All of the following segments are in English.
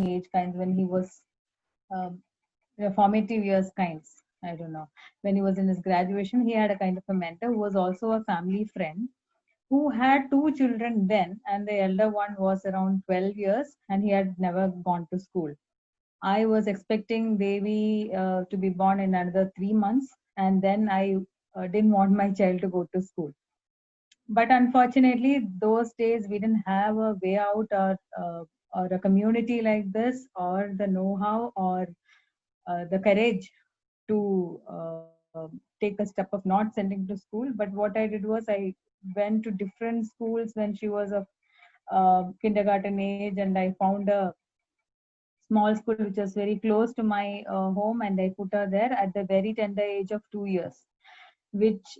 age kinds when he was formative years kinds. I don't know. When he was in his graduation, he had a kind of a mentor who was also a family friend who had two children then, and the elder one was around 12 years and he had never gone to school. I was expecting Devi to be born in another 3 months, and then I didn't want my child to go to school. But unfortunately, those days we didn't have a way out, or a community like this, or the know-how, or the courage to take a step of not sending to school. But what I did was I went to different schools when she was of kindergarten age, and I found a small school which was very close to my home, and I put her there at the very tender age of 2 years, which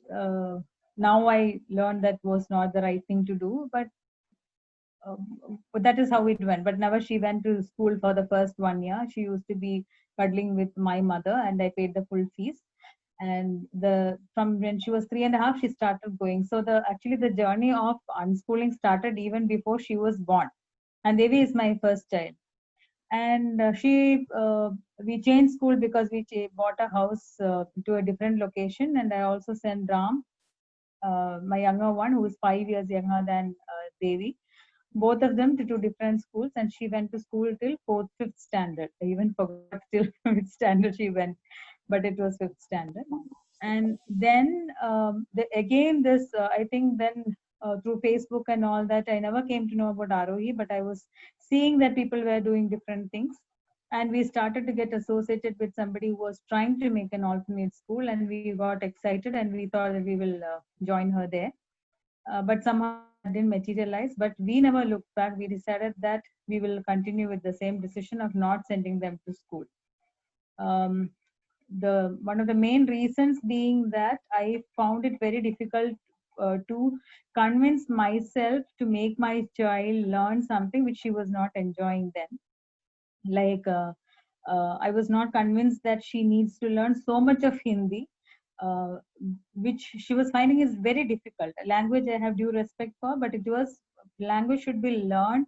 now I learned that was not the right thing to do, but that is how it went. But never she went to school for the first 1 year. She used to be cuddling with my mother, and I paid the full fees. And the from when she was 3.5, she started going. So the actually the journey of unschooling started even before she was born. And Devi is my first child. And she we changed school because we bought a house to a different location, and I also sent Ram, my younger one, who is 5 years younger than Devi, both of them to two different schools, and she went to school till fourth, fifth standard. I even forgot till which standard she went, but it was fifth standard. And then again, this I think then through Facebook and all that, I never came to know about Arohi, but I was seeing that people were doing different things. And we started to get associated with somebody who was trying to make an alternate school, and we got excited and we thought that we will join her there. But somehow that didn't materialize. But we never looked back. We decided that we will continue with the same decision of not sending them to school. Um, the one of the main reasons being that I found it very difficult to convince myself to make my child learn something which she was not enjoying then. Like I was not convinced that she needs to learn so much of Hindi, uh, which she was finding is very difficult. Language I have due respect for, but it was language should be learned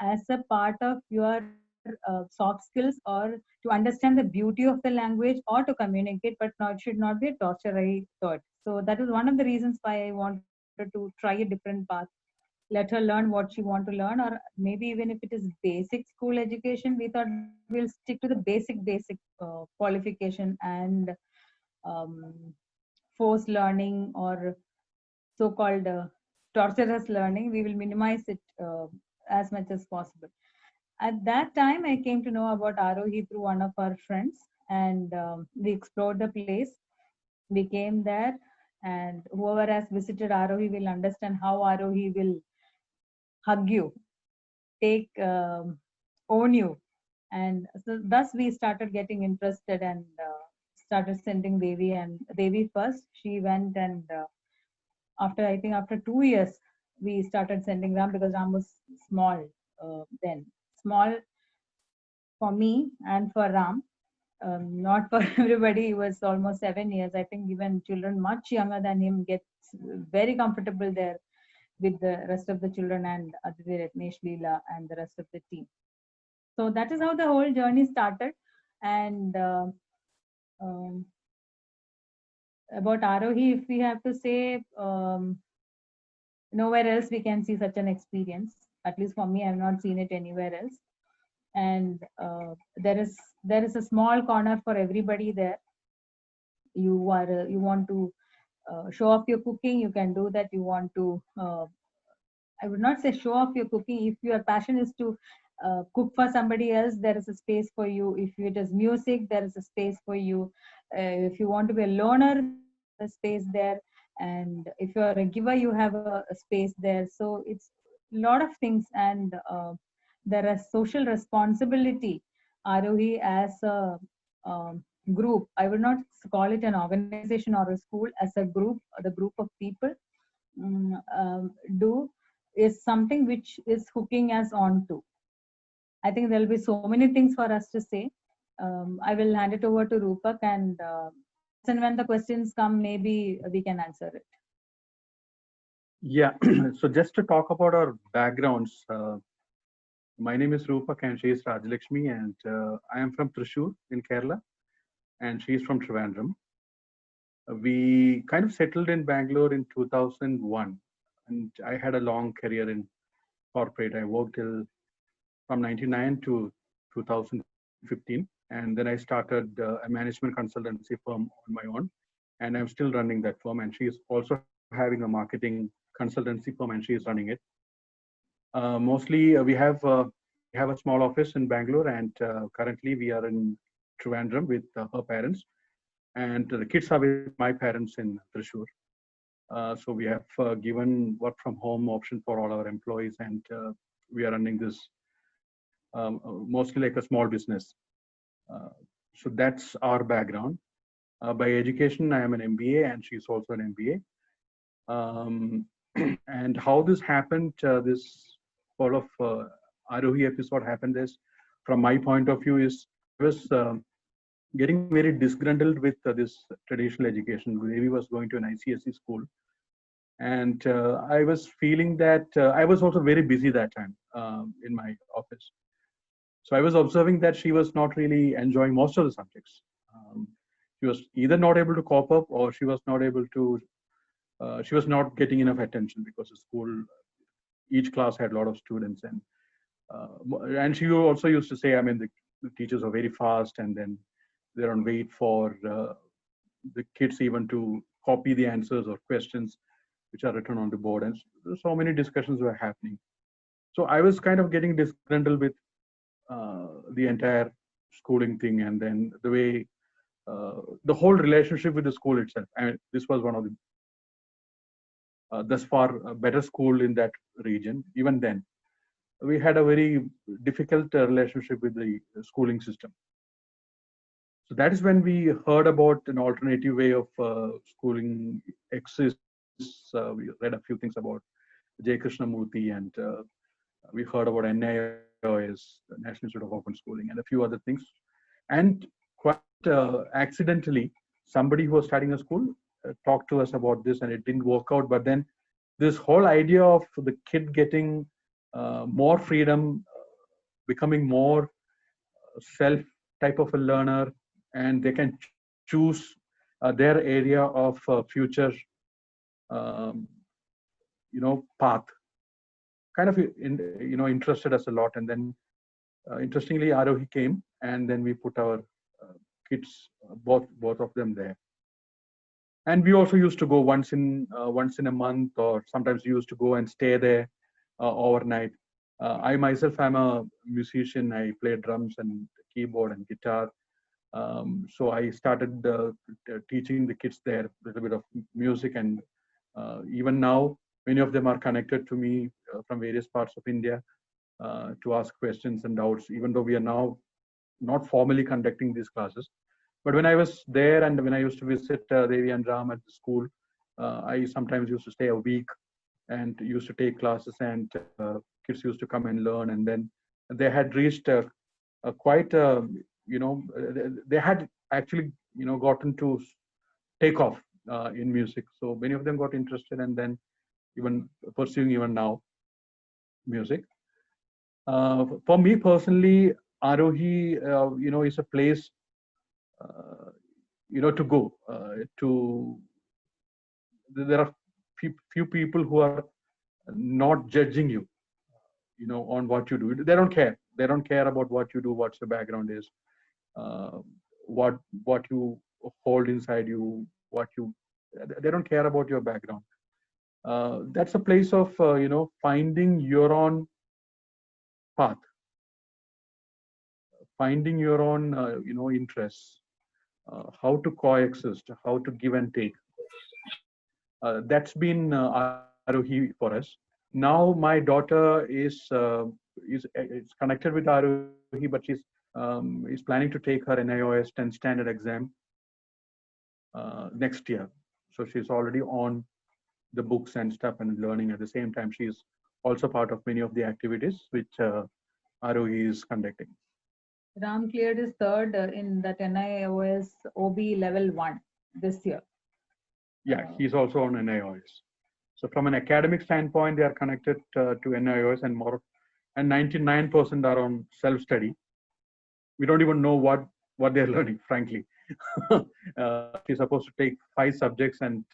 as a part of your soft skills, or to understand the beauty of the language, or to communicate, but not should not be a torture, I thought. So that is one of the reasons why I wanted to try a different path. Let her learn what she want to learn, or maybe even if it is basic school education, we thought we'll stick to the basic qualification, and um, forced learning, or so-called torturous learning, we will minimize it as much as possible. At that time, I came to know about Arohi through one of our friends, and we explored the place. We came there, and whoever has visited Arohi will understand how Arohi will hug you, take own you. And so thus we started getting interested, and started sending Devi. And Devi first, she went, and after I think after 2 years, we started sending Ram, because Ram was small then. Small for me and for Ram, not for everybody. He was almost 7 years. I think even children much younger than him get very comfortable there with the rest of the children, and Aditi, Ratnesh, Leela, and the rest of the team. So that is how the whole journey started. And um, about Arohi, if we have to say, nowhere else we can see such an experience. At least for me, I have not seen it anywhere else. And there is a small corner for everybody there. You want to show off your cooking, you can do that. You want to I would not say show off your cooking. If your passion is to cook for somebody else, there is a space for you. If it is music, there is a space for you. If you want to be a learner, there is a space there. And if you are a giver, you have a space there. So it's a lot of things. And there is social responsibility. Arohi as a um, group, I would not call it an organization or a school, as a group, the group of people do is something which is hooking us on to. I think there'll be so many things for us to say. I will hand it over to Rupak, and as and when the questions come, maybe we can answer it. Yeah, so just to talk about our backgrounds, My name is Rupak and she is Rajalakshmi, and I am from Thrissur in Kerala, and she is from Trivandrum. We kind of settled in Bangalore in 2001, and I had a long career in corporate. I worked till from 99 to 2015, and then I started a management consultancy firm on my own, and I'm still running that firm. And she is also having a marketing consultancy firm, and she is running it. Mostly, we have a small office in Bangalore, and currently we are in Trivandrum with her parents, and the kids are with my parents in Thrissur. So we have given work from home option for all our employees, and we are running this mostly like a small business. Uh, so that's our background. By education, I am an MBA, and she's also an MBA. And how this happened, this sort of Arohi episode happened is, from my point of view, is I was getting very disgruntled with this traditional education. Devi was going to an ICSE school, and I was feeling that I was also very busy that time in my office. So I was observing that she was not really enjoying most of the subjects. Um, she was either not able to cope up, or she was not able to. She was not getting enough attention because the school, each class had a lot of students, and she also used to say, I mean, the teachers are very fast, and then they're on wait for the kids even to copy the answers or questions which are written on the board, and so many discussions were happening. So I was kind of getting disgruntled with the entire schooling thing, and then the way the whole relationship with the school itself. I mean, this was one of the thus far better school in that region. Even then, we had a very difficult relationship with the schooling system. So that is when we heard about an alternative way of schooling exists. We read a few things about J. Krishnamurti, and we heard about NIOS, the National Institute of Open Schooling, and a few other things. And quite accidentally, somebody who was starting a school talked to us about this, and it didn't work out. But then this whole idea of the kid getting more freedom, becoming more self type of a learner, and they can choose their area of future, um, path. Kind of interested us a lot, and then interestingly, Arohi came, and then we put our kids, both of them there. And we also used to go once in a month, or sometimes we used to go and stay there overnight. I myself am a musician. I play drums and keyboard and guitar. So I started teaching the kids there a little bit of music, and even now many of them are connected to me from various parts of India to ask questions and doubts, even though we are now not formally conducting these classes. But when I was there, and when I used to visit Devi and Ram at the school, I sometimes used to stay a week and used to take classes, and kids used to come and learn. And then they had reached a quite, they had actually, gotten to take off in music. So many of them got interested, and then even pursuing even now music. For me personally, Arohi, is a place, to go to. There are few people who are not judging you, on what you do. They don't care. They don't care about what you do, what your background is, uh, what you hold inside you, what you. They don't care about your background. That's a place of finding your own path, finding your own interests, how to coexist, how to give and take. That's been Arohi for us. Now my daughter is connected with Arohi, but she's is planning to take her NIOS 10th standard exam next year. So she's already on the books and stuff and learning. At the same time, she is also part of many of the activities which Arohi is conducting. Ram cleared his third in that NIOS OB level 1 this year. Yeah, he's also on NIOS. So from an academic standpoint, they are connected to NIOS, and more and 99% are on self-study. We don't even know what they're learning, frankly. She's supposed to take 5 subjects, and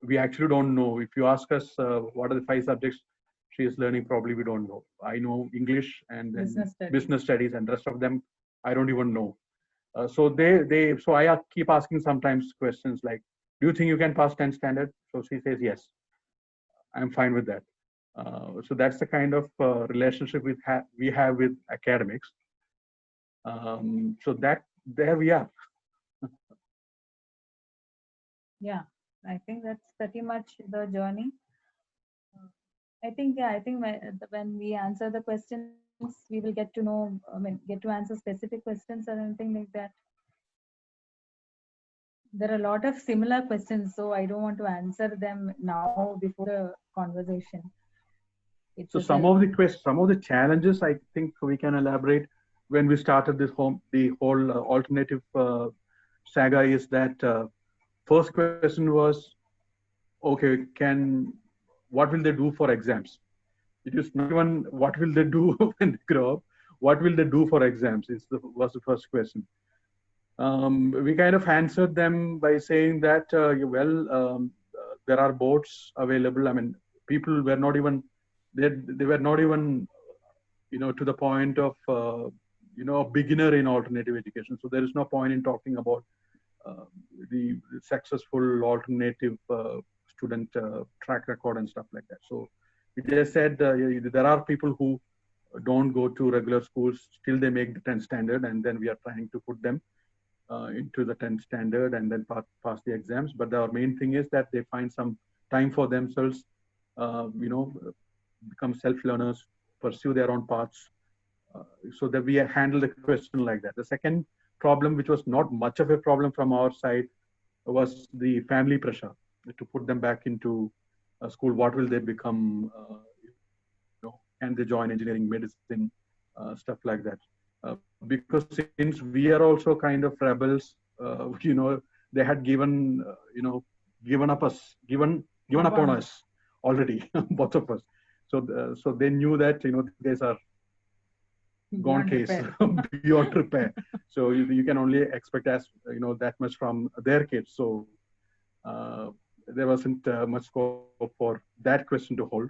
we actually don't know. If you ask us what are the 5 subjects she is learning, probably we don't know. I know English and then business studies, and rest of them I don't even know. So I keep asking sometimes questions like, "Do you think you can pass 10th standard?" So she says yes. I'm fine with that. So that's the kind of relationship we have with academics. So that there we are. Yeah, I think that's pretty much the journey. I think, yeah, I think when we answer the questions, we will get to know, I mean, get to answer specific questions or anything like that. There are a lot of similar questions, so I don't want to answer them now before the conversation. So some of the challenges I think we can elaborate when we started the whole alternative saga is that first question was, okay, what will they do for exams? It is not even what will they do when they grow up. What will they do for exams was the first question. We kind of answered them by saying that, there are boards available. I mean, people were not even, they were not even, to the point of, a beginner in alternative education. So there is no point in talking about uh, the successful alternative student track record and stuff like that. So we just said there are people who don't go to regular schools, still they make the 10th standard, and then we are trying to put them into the 10th standard and then pass the exams. But our main thing is that they find some time for themselves, become self-learners, pursue their own paths, so that we handle the question like that. The second problem, which was not much of a problem from our side, was the family pressure to put them back into school. What will they become? Can they join engineering, medicine, stuff like that? Because since we are also kind of rebels, they had given up on us already, both of us. So they knew that these guys are gone case, beyond repair. So you can only expect that much from their kids. So there wasn't much scope for that question to hold.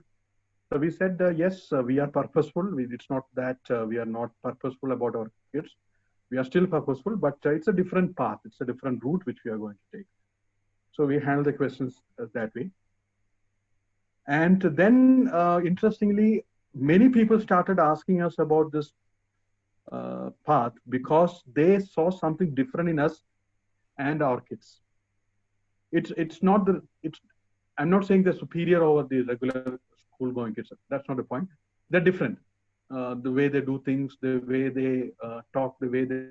So we said, yes, we are purposeful. It's not that we are not purposeful about our kids. We are still purposeful, but it's a different path. It's a different route which we are going to take. So we handle the questions that way. And then, interestingly, many people started asking us about this path because they saw something different in us and our kids. It's not the it's. I'm not saying they're superior over the regular school going kids. That's not the point. They're different. The way they do things, the way they talk, the way they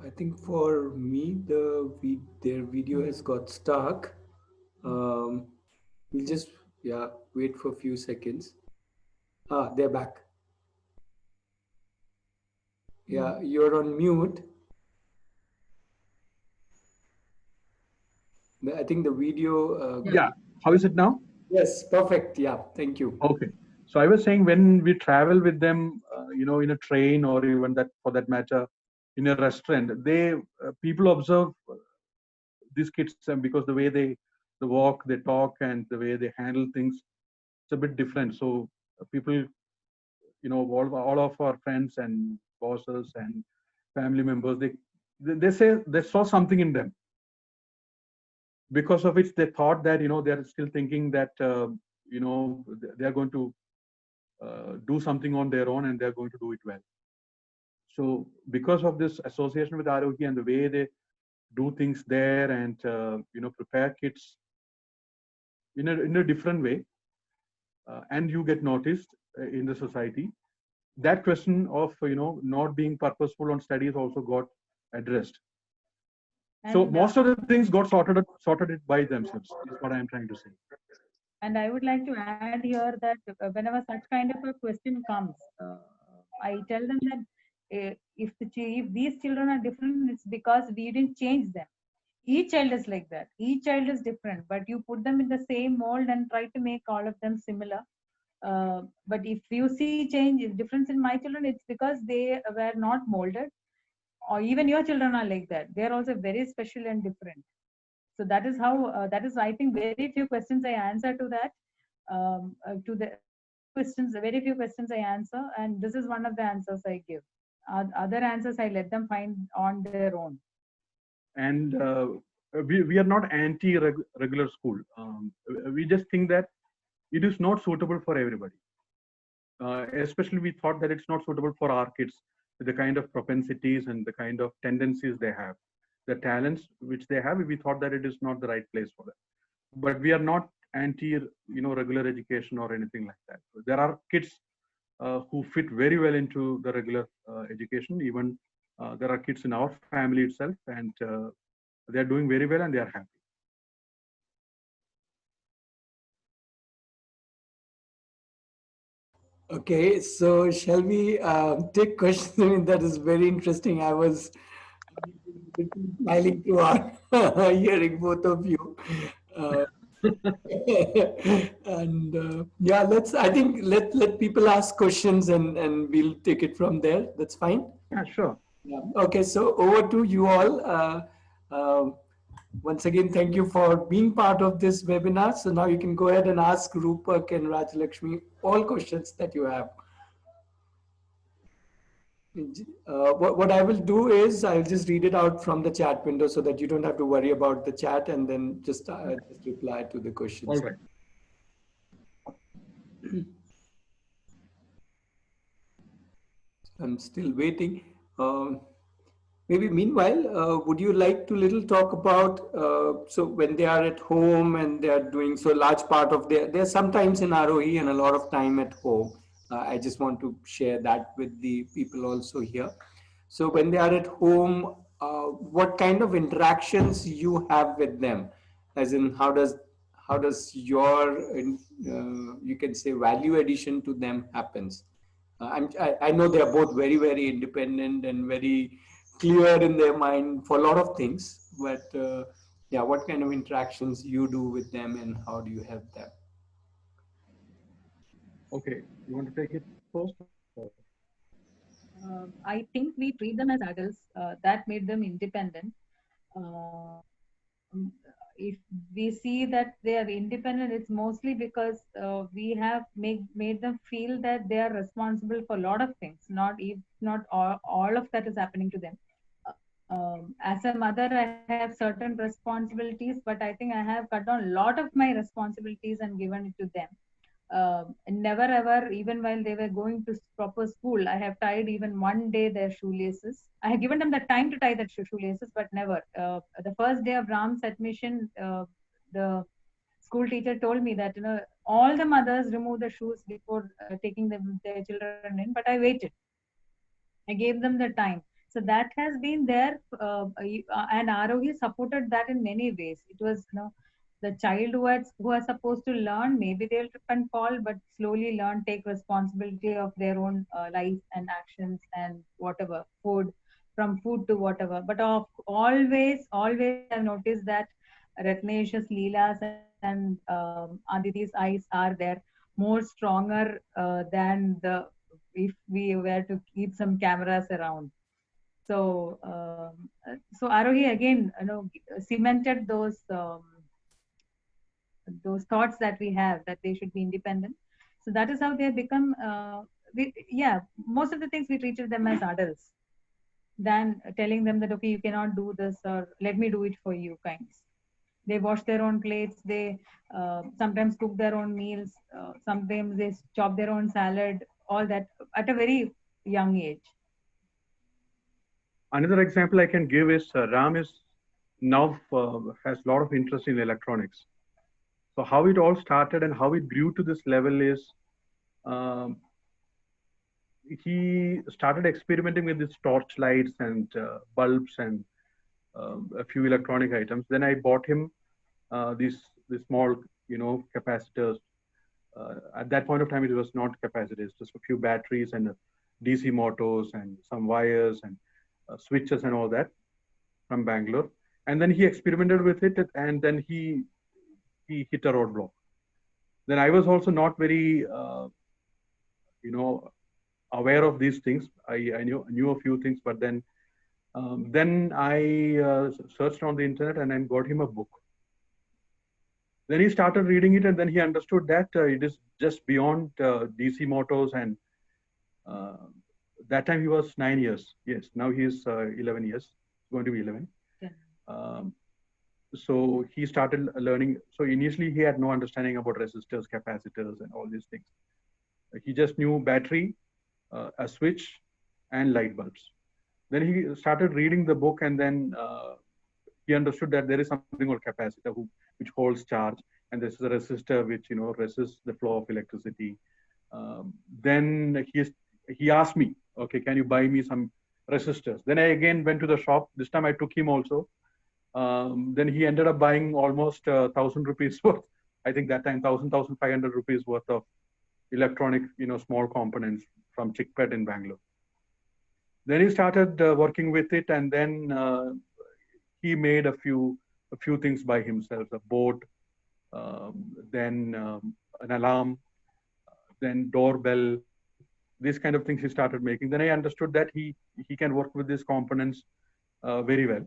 I think for me, their video has got stuck. Um, we'll just wait for a few seconds. They're back. Yeah, you're on mute. I think the video. Yeah. How is it now? Yes, perfect. Yeah, thank you. Okay. So I was saying when we travel with them, in a train or even that for that matter, in a restaurant, people observe these kids because the way they walk, they talk, and the way they handle things, it's a bit different. So people, all of our friends and bosses and family members, they say they saw something in them, because of which they thought that they're still thinking that they are going to do something on their own and they're going to do it well. So because of this association with Aarogya and the way they do things there and prepare kids in a different way, and you get noticed in the society, that question of not being purposeful on studies also got addressed. So And most of the things got sorted it by themselves, is what I am trying to say. and I would like to add here that whenever such kind of a question comes, I tell them that if these children are different, it's because we didn't change them. Each child is like that. Each child is different, but you put them in the same mold and try to make all of them similar. But if you see difference in my children, it's because they were not molded, or even your children are like that. They are also very special and different. So that is how, that is, I think, very few questions I answer to that. To the questions, very few questions I answer, and this is one of the answers I give. Other answers I let them find on their own. And we are not anti regular school. We just think that it is not suitable for everybody. Especially we thought that it's not suitable for our kids, the kind of propensities and the kind of tendencies they have, the talents which they have. We thought that it is not the right place for them. But we are not anti regular education or anything like that. There are kids who fit very well into the regular education. Even there are kids in our family itself, and they are doing very well and they are happy. Okay, so shall we take questions? I mean, that is very interesting. I was smiling throughout hearing both of you. Uh, and yeah, I think let people ask questions and we'll take it from there. That's fine. Yeah, sure. Yeah. Okay, so over to you all. Once again, thank you for being part of this webinar. So now you can go ahead and ask Rupak and Rajalakshmi all questions that you have. What I will do is I'll just read it out from the chat window so that you don't have to worry about the chat, and then just reply to the questions. All right. I'm still waiting. Maybe meanwhile, would you like to little talk about, so when they are at home and they are doing so large part of they're sometimes in Arohi and a lot of time at home. I just want to share that with the people also here. So when they are at home, what kind of interactions you have with them? As in, how does your, you can say, value addition to them happens? I know they are both very, very independent and very clear in their mind for a lot of things, but yeah, what kind of interactions you do with them and how do you help them? Okay, you want to take it first? I think we treat them as adults. That made them independent. Uh, if we see that they are independent, it's mostly because we have made them feel that they are responsible for a lot of things. Not all of that is happening to them. As a mother, I have certain responsibilities, but I think I have cut down a lot of my responsibilities and given it to them. Never ever, even while they were going to proper school, I have tied even one day their shoelaces. I have given them the time to tie their shoelaces, but never. The first day of Ram's admission, the school teacher told me that all the mothers remove the shoes before taking their children in, but I waited. I gave them the time. So that has been there, and Arohi supported that in many ways. It was, the child who are supposed to learn, maybe they'll trip and fall, but slowly learn, take responsibility of their own life and actions and whatever, from food to whatever. But always I've noticed that Ratnesh's Leelas and Aditi's eyes are there more stronger than the if we were to keep some cameras around. So, so Arohi again, cemented those thoughts that we have that they should be independent. So that is how they have become. Yeah, most of the things we treated them as adults than telling them that okay, you cannot do this or let me do it for you, kinds. They wash their own plates. They sometimes cook their own meals. Sometimes they chop their own salad. All that at a very young age. Another example I can give is Ram is now has a lot of interest in electronics. So how it all started and how it grew to this level is, um, he started experimenting with these torch lights and bulbs and a few electronic items. Then I bought him these small, capacitors. At that point of time, it was not capacitors, just a few batteries and DC motors and some wires and switches and all that from Bangalore. And then he experimented with it, and then he hit a roadblock. Then I was also not very, aware of these things. I knew a few things, but then I searched on the internet and then got him a book. Then he started reading it, and then he understood that it is just beyond DC motors. And that time he was 9 years. Yes, now he is 11 years, going to be 11. Yeah. So he started learning. So initially he had no understanding about resistors, capacitors, and all these things. He just knew battery, a switch, and light bulbs. Then he started reading the book, and then he understood that there is something called capacitor which holds charge, and this is a resistor which resists the flow of electricity. Then he asked me, okay, can you buy me some resistors? Then I again went to the shop. This time I took him also. Then he ended up buying almost 1,000 rupees worth. I think that time 1,500 rupees worth of electronic, small components from Chickpet in Bangalore. Then he started working with it, and then he made a few things by himself: a boat, then an alarm, then doorbell. These kind of things he started making. Then I understood that he can work with these components very well.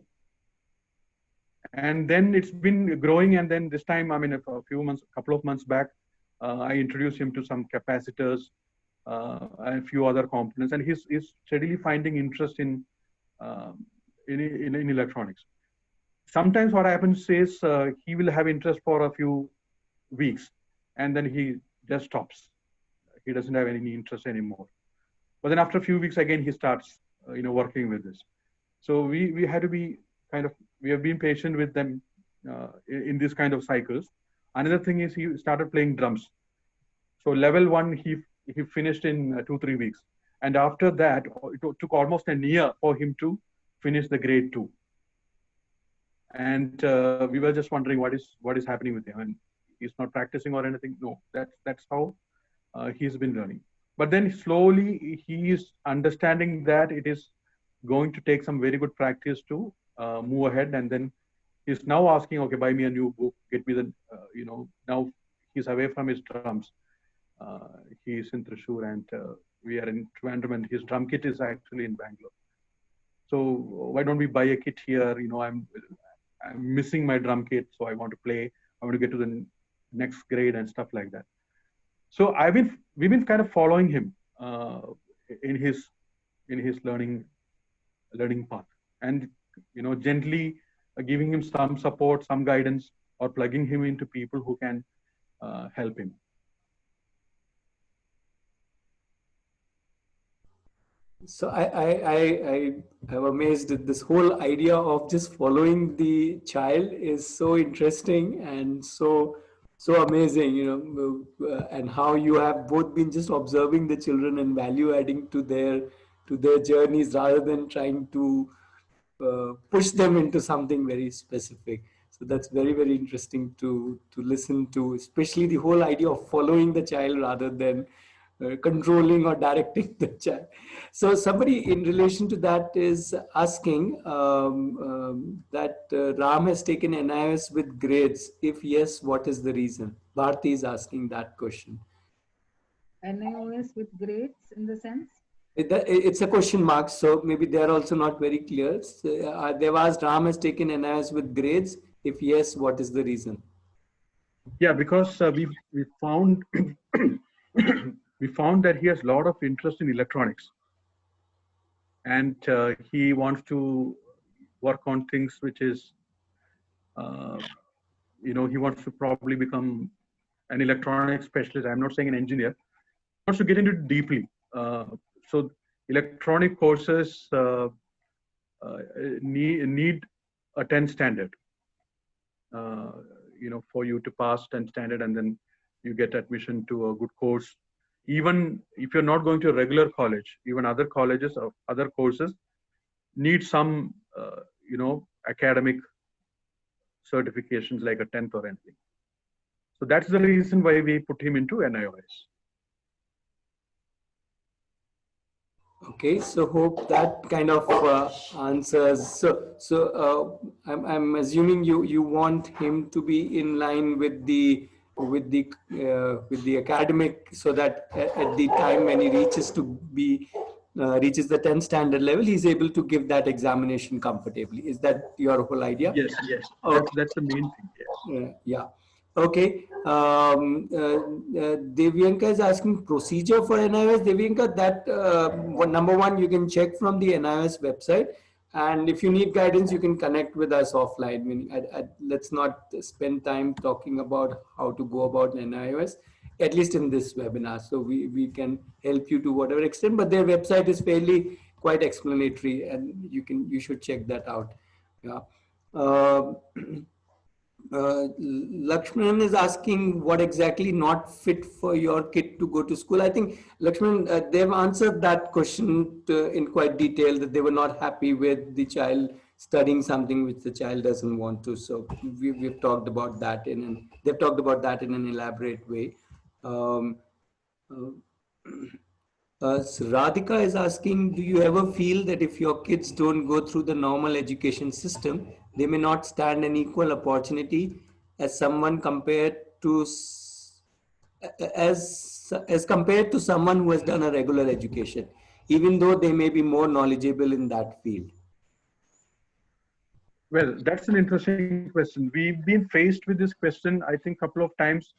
And then it's been growing, and then this time, a couple of months back, I introduced him to some capacitors and a few other components, and he's steadily finding interest in electronics. Sometimes what happens is he will have interest for a few weeks, and then he just stops. He doesn't have any interest anymore. But then after a few weeks, again, he starts, working with this. So we had to be we have been patient with them in this kind of cycles. Another thing is he started playing drums. So level 1, he finished in 2-3 weeks. And after that, it took almost a year for him to finish the grade 2. And we were just wondering what is happening with him. And he's not practicing or anything. No, that's how he's been learning. But then slowly he is understanding that it is going to take some very good practice to move ahead. And then he's now asking, okay, buy me a new book, get me the, now he's away from his drums. He's in Thrissur, and we are in Trivandrum, and his drum kit is actually in Bangalore. So why don't we buy a kit here? I'm missing my drum kit, so I want to play. I want to get to the next grade and stuff like that. So we've been kind of following him in his learning path, and gently giving him some support, some guidance, or plugging him into people who can help him. So I am amazed at this whole idea of just following the child is so interesting and so amazing, and how you have both been just observing the children and value adding to their journeys rather than trying to push them into something very specific. So that's very, very interesting to listen to, especially the whole idea of following the child rather than controlling or directing the child. So somebody in relation to that is asking that Ram has taken NIOS with grades. If yes, what is the reason? Bharti is asking that question. NIOS with grades in the sense? It's a question mark, so maybe they're also not very clear. So, they've asked Ram has taken NIOS with grades. If yes, what is the reason? Yeah, because we found we found that he has a lot of interest in electronics, and he wants to work on things which is, he wants to probably become an electronics specialist. I'm not saying an engineer. He wants to get into it deeply. So electronic courses need a 10 standard, for you to pass 10 standard, and then you get admission to a good course. Even if you're not going to a regular college, even other colleges or other courses need some, academic certifications like a 10th or anything. So that's the reason why we put him into NIOS. Okay, so hope that kind of answers. I'm assuming you want him to be in line with the academic, so that at the time when he reaches the 10th standard level, he's able to give that examination comfortably. Is that your whole idea? Yes. Okay. That's the main thing. Yes. Yeah. Okay. Devyanka is asking procedure for NIOS. Devyanka, that number one, you can check from the NIOS website. And if you need guidance, you can connect with us offline. I mean, let's not spend time talking about how to go about NIOS, at least in this webinar. So we can help you to whatever extent, but their website is fairly quite explanatory, and you should check that out. Yeah. Lakshman is asking what exactly not fit for your kid to go to school. I think, Lakshman, they've answered that question in quite detail, that they were not happy with the child studying something which the child doesn't want to. So we've talked about that they've talked about that in an elaborate way. So Radhika is asking, do you ever feel that if your kids don't go through the normal education system, they may not stand an equal opportunity as someone compared to as compared to someone who has done a regular education, even though they may be more knowledgeable in that field? Well, that's an interesting question. We've been faced with this question, I think, a couple of times.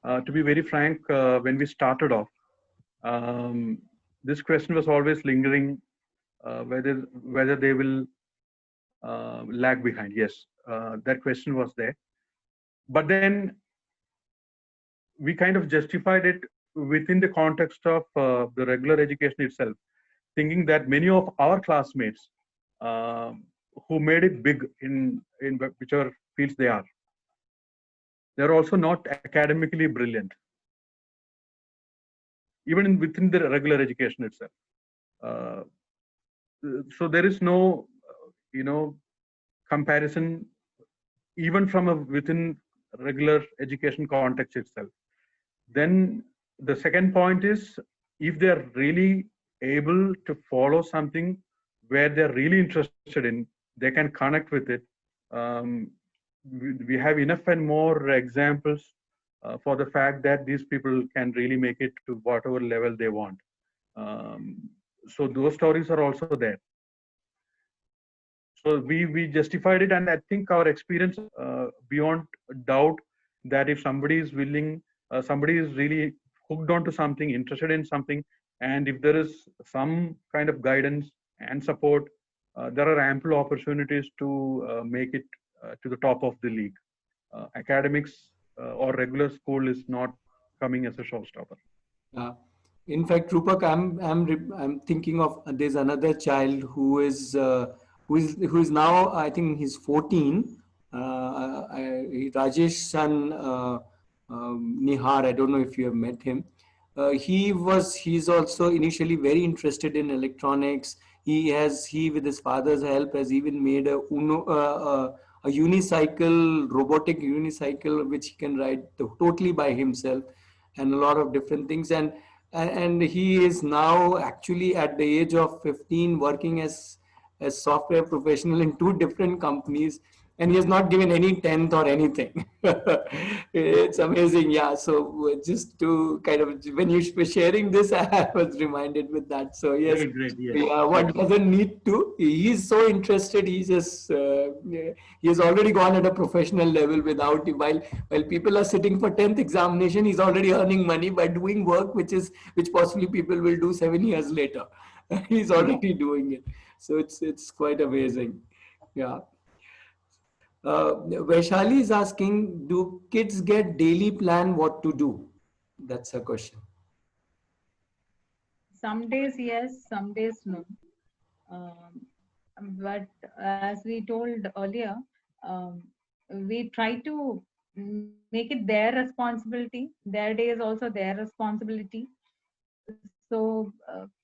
To be very frank, when we started off, this question was always lingering, whether they will lag behind. Yes, that question was there. But then we kind of justified it within the context of the regular education itself, thinking that many of our classmates who made it big in whichever fields they're also not academically brilliant, even within the regular education itself. So there is no, comparison even from within regular education context itself. Then the second point is, if they're really able to follow something where they're really interested in, they can connect with it. We have enough and more examples for the fact that these people can really make it to whatever level they want. So those stories are also there. So we justified it, and I think our experience beyond doubt that if somebody is willing, somebody is really hooked onto something, interested in something, and if there is some kind of guidance and support, there are ample opportunities to make it to the top of the league. Academics or regular school is not coming as a showstopper. In fact, Rupak, I'm thinking of, there's another child who is now, I think he's 14. Rajesh son Nihar. I don't know if you have met him. He's also initially very interested in electronics. He with his father's help has even made a unicycle, robotic unicycle, which he can ride totally by himself, and a lot of different things. And he is now actually at the age of 15 working as software professional in 2 different companies, and he has not given any 10th or anything. It's amazing. Yeah. So just to kind of, when you were sharing this, I was reminded with that. So yes, great, yes. Yeah, one doesn't need to. He's so interested. He has already gone at a professional level without, while people are sitting for 10th examination, he's already earning money by doing work which possibly people will do 7 years later. He's already doing it. So it's quite amazing. Yeah. Vaishali is asking, do kids get daily plan what to do? That's a question. Some days yes, some days no. but as we told earlier, um, we try to make it their responsibility. Their day is also their responsibility. So,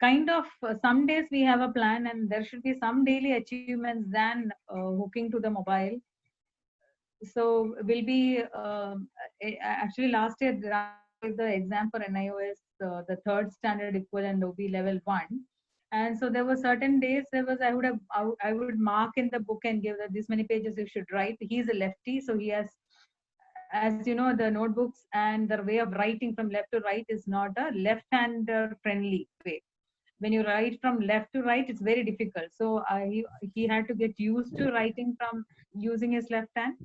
kind of, some days we have a plan, and there should be some daily achievements than hooking to the mobile. So, we'll be actually last year Ram gave the exam for NIOS, the third standard equivalent OB level one. And so there were certain days there was I would mark in the book and give that this many pages you should write. He's a lefty, so he has, as you know, the notebooks and the way of writing from left to right is not a left-hander friendly way. When you write from left to right, it's very difficult. So he had to get used to writing from using his left hand.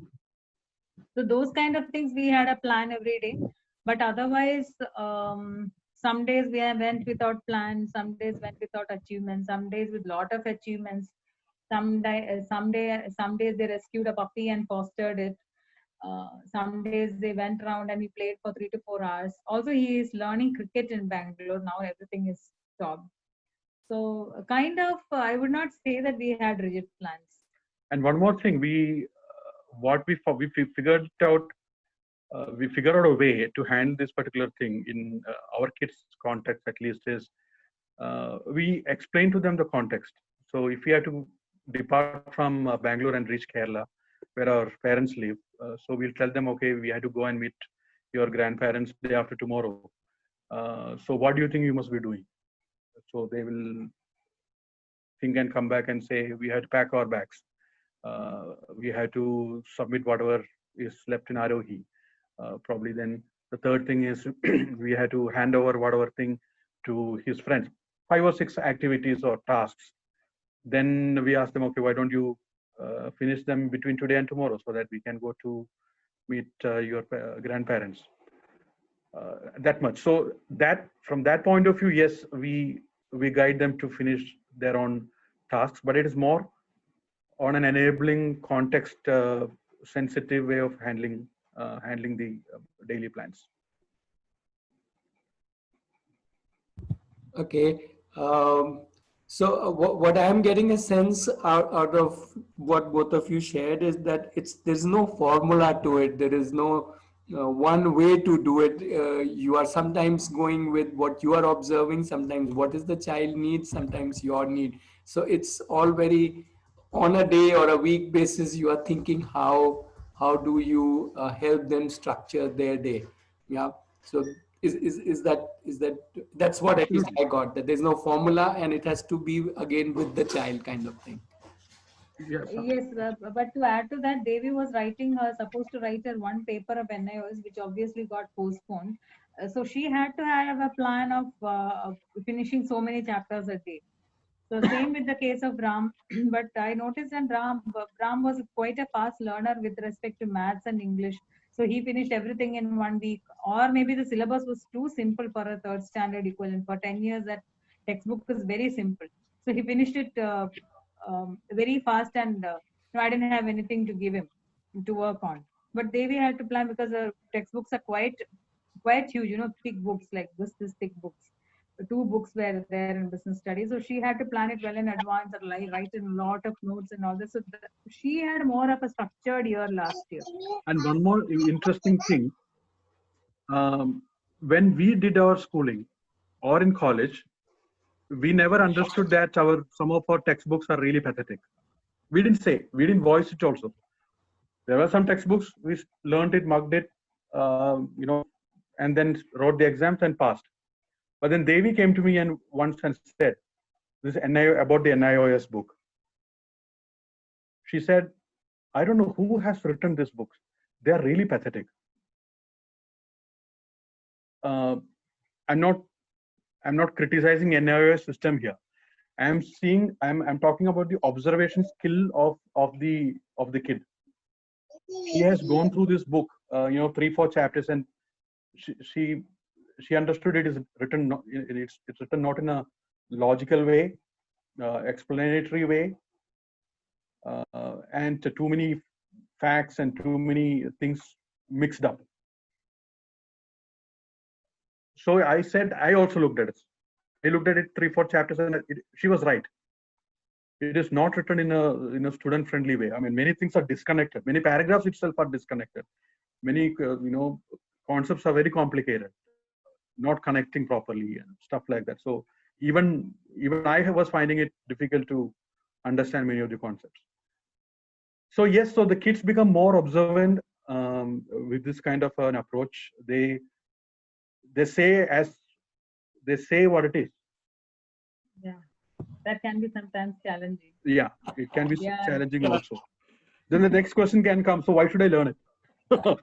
So those kind of things we had a plan every day. But otherwise, some days went without plan, some days went without achievements, some days with lot of achievements. Some days they rescued a puppy and fostered it. Some days they went around and we played for 3 to 4 hours. Also, he is learning cricket in Bangalore now. Everything is stopped. So, kind of, I would not say that we had rigid plans. And one more thing, we figured out we figured out a way to handle this particular thing in our kids' context, at least, is we explain to them the context. So if we have to depart from Bangalore and reach Kerala, where our parents live, so we'll tell them, okay, we have to go and meet your grandparents day after tomorrow. So what do you think you must be doing? So they will think and come back and say, we have to pack our bags. We have to submit whatever is left in Arohi. Probably then the third thing is we had to hand over whatever thing to his friends, 5 or 6 activities or tasks. Then we asked them, okay, why don't you finish them between today and tomorrow so that we can go to meet your grandparents. That much. So that from that point of view, yes, we guide them to finish their own tasks, but it is more on an enabling context sensitive way of handling the daily plans. Okay. So what I'm getting a sense out of what both of you shared is that there's no formula to it. There is no one way to do it. You are sometimes going with what you are observing, sometimes what is the child needs, sometimes your need. So it's all very on a day or a week basis. You are thinking how do you help them structure their day? Yeah. So is that that's what at least I got, that there's no formula and it has to be again with the child kind of thing. Yes. Yes, but to add to that, Devi was supposed to write her one paper of NIOS, which obviously got postponed. So she had to have a plan of finishing so many chapters a day. So same with the case of Ram, but I noticed that Ram was quite a fast learner with respect to maths and English. So he finished everything in 1 week, or maybe the syllabus was too simple for a third standard equivalent. For 10 years, that textbook is very simple. So he finished it very fast, and I didn't have anything to give him to work on. But Devi had to plan because the textbooks are quite huge, thick books like this thick books. 2 books were there in business studies, so she had to plan it well in advance and write in a lot of notes and all this. So she had more of a structured year last year. And one more interesting thing, when we did our schooling or in college, we never understood that some of our textbooks are really pathetic. We didn't voice it also. There were some textbooks, we learned it, mugged it, and then wrote the exams and passed. But then Devi came to me and once and said, this about the NIOS book. She said, I don't know who has written this book. They are really pathetic. I'm not criticizing NIOS system here. I'm talking about the observation skill of the kid. He has gone through this book, 3-4 chapters, and she understood it is written. It's written not in a logical way, explanatory way, and too many facts and too many things mixed up. So I also looked at it. I looked at it 3-4 chapters, and she was right. it is not written in a student friendly way. I mean, many things are disconnected. Many paragraphs itself are disconnected. Many concepts are very complicated, not connecting properly and stuff like that. So even I was finding it difficult to understand many of the concepts. So yes, so the kids become more observant with this kind of an approach. They say what it is. Yeah, that can be sometimes challenging. Yeah, it can be Yeah. challenging also. Then the next question can come. So why should I learn it? So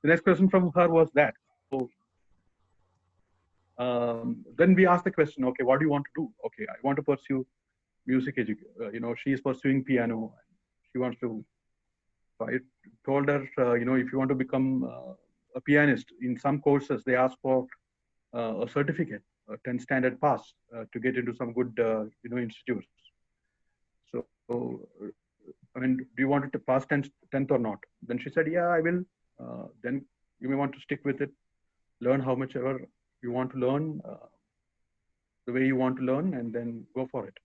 the next question from her was that. So then we asked the question, okay, what do you want to do? Okay, I want to pursue music education. She is pursuing piano. She wants to. So I told her, if you want to become a pianist, in some courses they ask for a certificate, a 10th standard pass to get into some good, institutes. So, I mean, do you want to pass 10th or not? Then she said, yeah, I will. Then you may want to stick with it, learn how much ever you want to learn, the way you want to learn, and then go for it.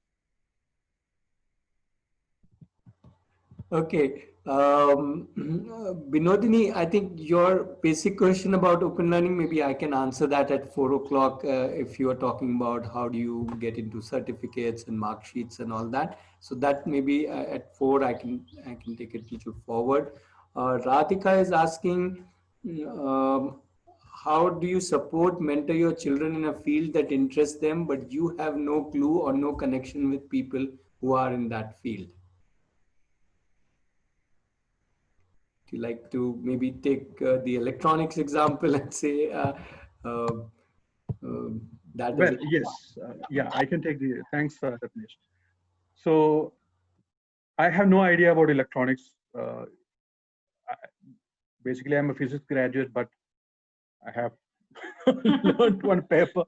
Okay. Binodini, I think your basic question about open learning, maybe I can answer that at 4 o'clock if you are talking about how do you get into certificates and mark sheets and all that. So that maybe at 4 I can take it little forward. Radhika is asking, how do you support, mentor your children in a field that interests them, but you have no clue or no connection with people who are in that field? Do you like to maybe take the electronics example and say that? Well, yes, yeah, I can take the. Thanks, Ratnesh. So I have no idea about electronics. Basically, I'm a physics graduate, but I have learned one paper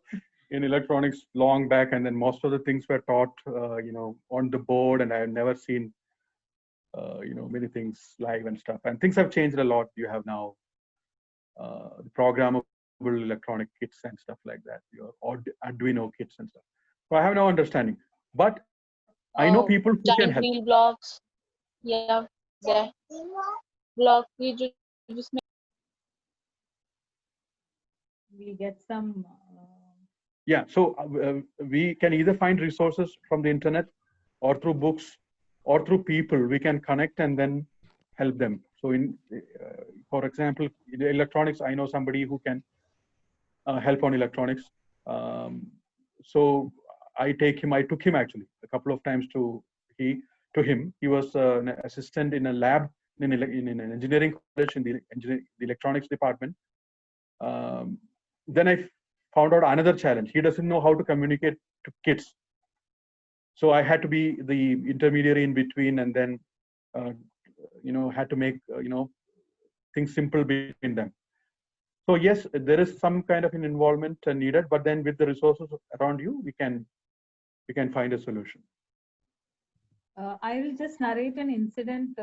in electronics long back, and then most of the things were taught, on the board, and I have never seen, many things live and stuff. And things have changed a lot. You have now the programmable electronic kits and stuff like that, your Arduino kits and stuff. So I have no understanding, but I know people who can giant help. wheel blocks. Yeah, yeah. Block we just make. We get some. Yeah, so we can either find resources from the internet or through books or through people. We can connect and then help them. So for example, in electronics, I know somebody who can help on electronics. So I took him actually a couple of times to him. He was an assistant in a lab in an engineering college in the electronics department. Then I found out another challenge. He doesn't know how to communicate to kids. So I had to be the intermediary in between, and then had to make things simple between them. So yes, there is some kind of an involvement needed, but then with the resources around you, we can find a solution. I will just narrate an incident.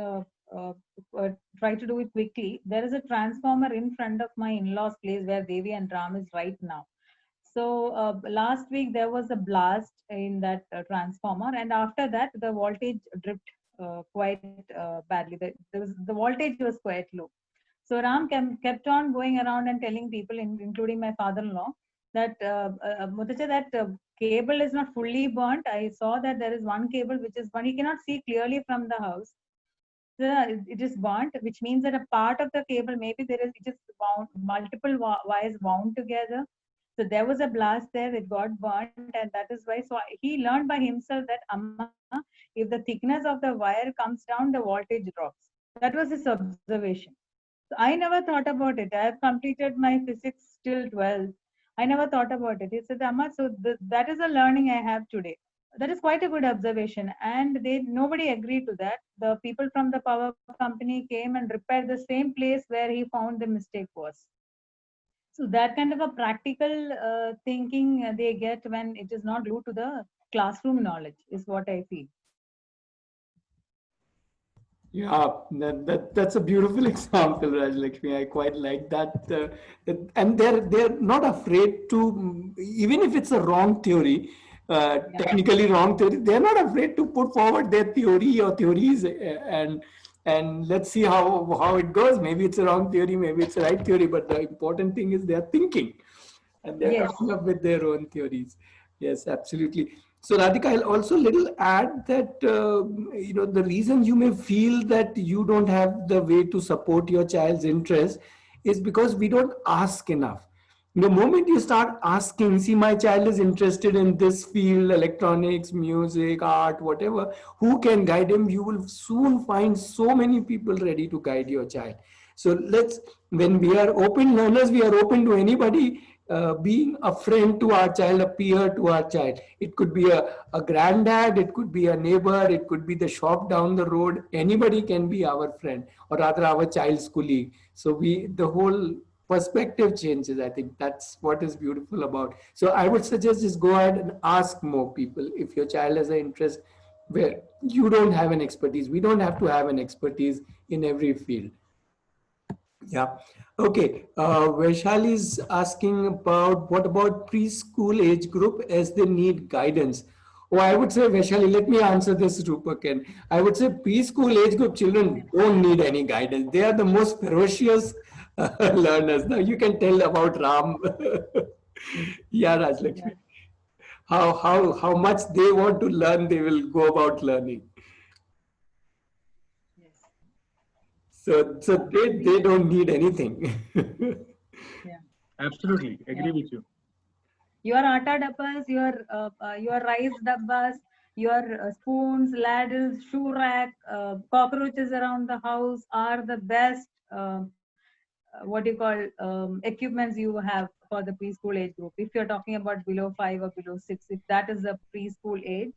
Try to do it quickly. There is a transformer in front of my in-laws' place where Devi and Ram is right now. So last week there was a blast in that transformer, and after that the voltage dripped quite badly. The voltage was quite low. So Ram kept on going around and telling people, including my father-in-law, that cable is not fully burnt. I saw that there is one cable which is burnt. You cannot see clearly from the house. It is burnt, which means that a part of the cable, maybe it is wound, multiple wires wound together. So there was a blast there, it got burnt, and that is why. So he learned by himself that Amma, if the thickness of the wire comes down, the voltage drops. That was his observation. So I never thought about it. I have completed my physics till 12th. I never thought about it. He said, Amma, so that is a learning I have today. That is quite a good observation. And nobody agreed to that. The people from the power company came and repaired the same place where he found the mistake was. So that kind of a practical thinking they get when it is not glued to the classroom knowledge is what I feel. Yeah, that's a beautiful example, Rajlakshmi. I quite like that. And they're not afraid to, even if it's a wrong theory, technically wrong theory. They're not afraid to put forward their theory or theories, and let's see how it goes. Maybe it's a wrong theory, maybe it's a right theory, but the important thing is they're thinking and they're Yes. coming up with their own theories. Yes, absolutely. So Radhika, I'll also little add that the reason you may feel that you don't have the way to support your child's interest is because we don't ask enough. The moment you start asking, see, my child is interested in this field, electronics, music, art, whatever, who can guide him? You will soon find so many people ready to guide your child. So when we are open learners, we are open to anybody being a friend to our child, a peer to our child. It could be a granddad, it could be a neighbor, it could be the shop down the road. Anybody can be our friend, or rather our child's colleague. So the whole perspective changes. I think that's what is beautiful about. So I would suggest just go ahead and ask more people. If your child has an interest where you don't have an expertise, we don't have to have an expertise in every field. Yeah. Okay. Vaishali is asking about what about preschool age group as they need guidance. Oh, I would say, Vaishali, let me answer this, Rupakan. I would say preschool age group children don't need any guidance. They are the most ferocious learners. Now you can tell about Ram. Yeah, Rajlakshmi. How much they want to learn, they will go about learning. Yes. So they don't need anything. Yeah. Absolutely. Agree with you. Your atta dabbas, your rice dabbas, your spoons, ladles, shoe rack, cockroaches around the house are the best. What do you call equipments you have for the preschool age group. If you're talking about below 5 or below 6, if that is the preschool age,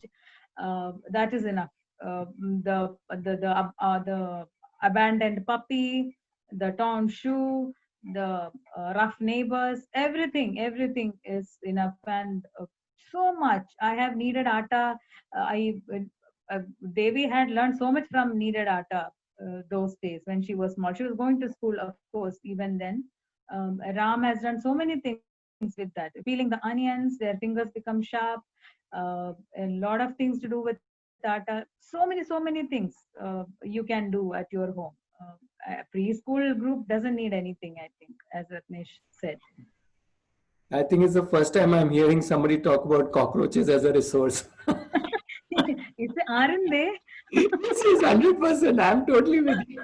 that is enough. The abandoned puppy, the torn shoe, the rough neighbors, everything is enough. And so much I have needed atta. I Devi had learned so much from needed atta those days when she was small. She was going to school, of course, even then. Ram has done so many things with that. Peeling the onions, their fingers become sharp. A lot of things to do with atta. So many things you can do at your home. A preschool group doesn't need anything, I think, as Ratnesh said. I think it's the first time I'm hearing somebody talk about cockroaches as a resource. Aren't they? This is 100%. I'm totally with you.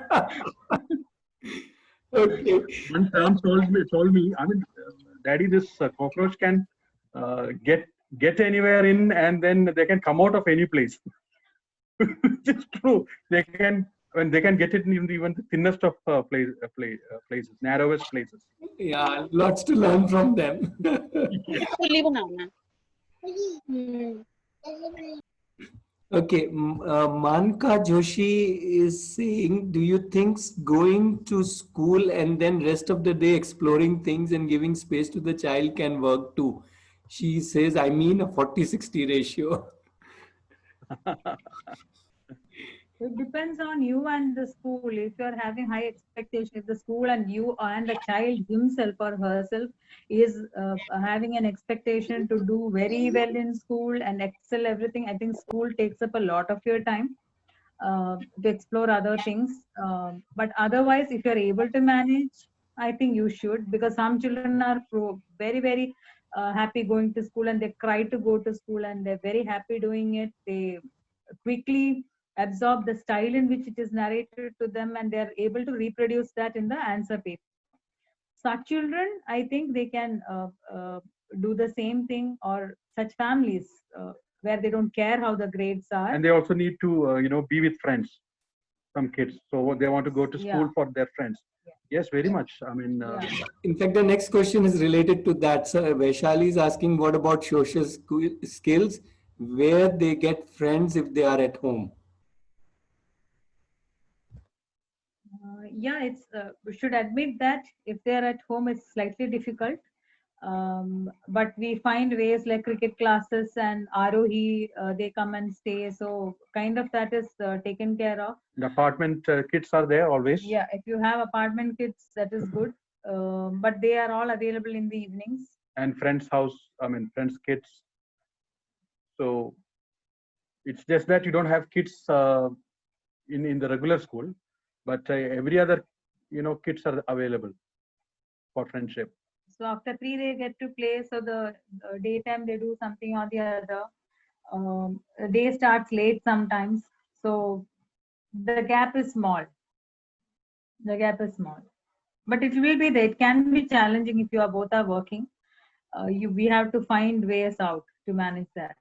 Okay. One term told me, I mean, Daddy, this cockroach can get anywhere in, and then they can come out of any place. It's true. They can get it in even the thinnest of places, narrowest places. Yeah, lots to learn from them. Fully banana Okay, Manka Joshi is saying, do you think going to school and then rest of the day exploring things and giving space to the child can work too? She says, I mean a 40-60 ratio. It depends on you and the school. If you're having high expectations, if the school and you and the child himself or herself is having an expectation to do very well in school and excel everything, I think school takes up a lot of your time to explore other things. But otherwise, if you're able to manage, I think you should, because some children are very happy going to school and they cry to go to school and they're very happy doing it. They quickly absorb the style in which it is narrated to them and they are able to reproduce that in the answer paper. Such children, I think they can do the same thing, or such families where they don't care how the grades are. And they also need to be with friends, some kids, so they want to go to school for their friends. Yes, very much. I mean, in fact, the next question is related to that. So Vaishali is asking, what about social skills, where they get friends if they are at home? Yeah, it's we should admit that if they're at home, it's slightly difficult. But we find ways like cricket classes and Arohi, they come and stay. So kind of that is taken care of. The apartment kids are there always. Yeah, if you have apartment kids, that is good. But they are all available in the evenings. And friends' house, I mean, friends' kids. So it's just that you don't have kids in the regular school, but every other kids are available for friendship. So after 3 they get to play. So the daytime they do something or the other. The day starts late sometimes. So the gap is small. The gap is small. But it will be there. It can be challenging if you are both are working. We have to find ways out to manage that.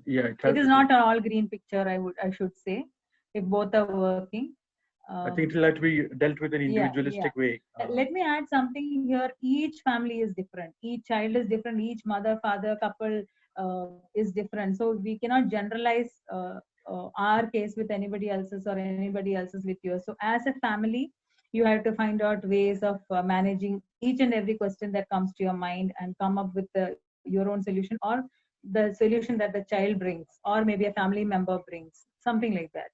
Yeah, It is not an all green picture. I should say, if both are working. I think it will have to be dealt with in an Yeah, individualistic way. Let me add something here. Each family is different. Each child is different. Each mother, father, couple is different. So we cannot generalize our case with anybody else's or anybody else's with yours. So as a family, you have to find out ways of managing each and every question that comes to your mind and come up with your own solution or the solution that the child brings or maybe a family member brings, something like that.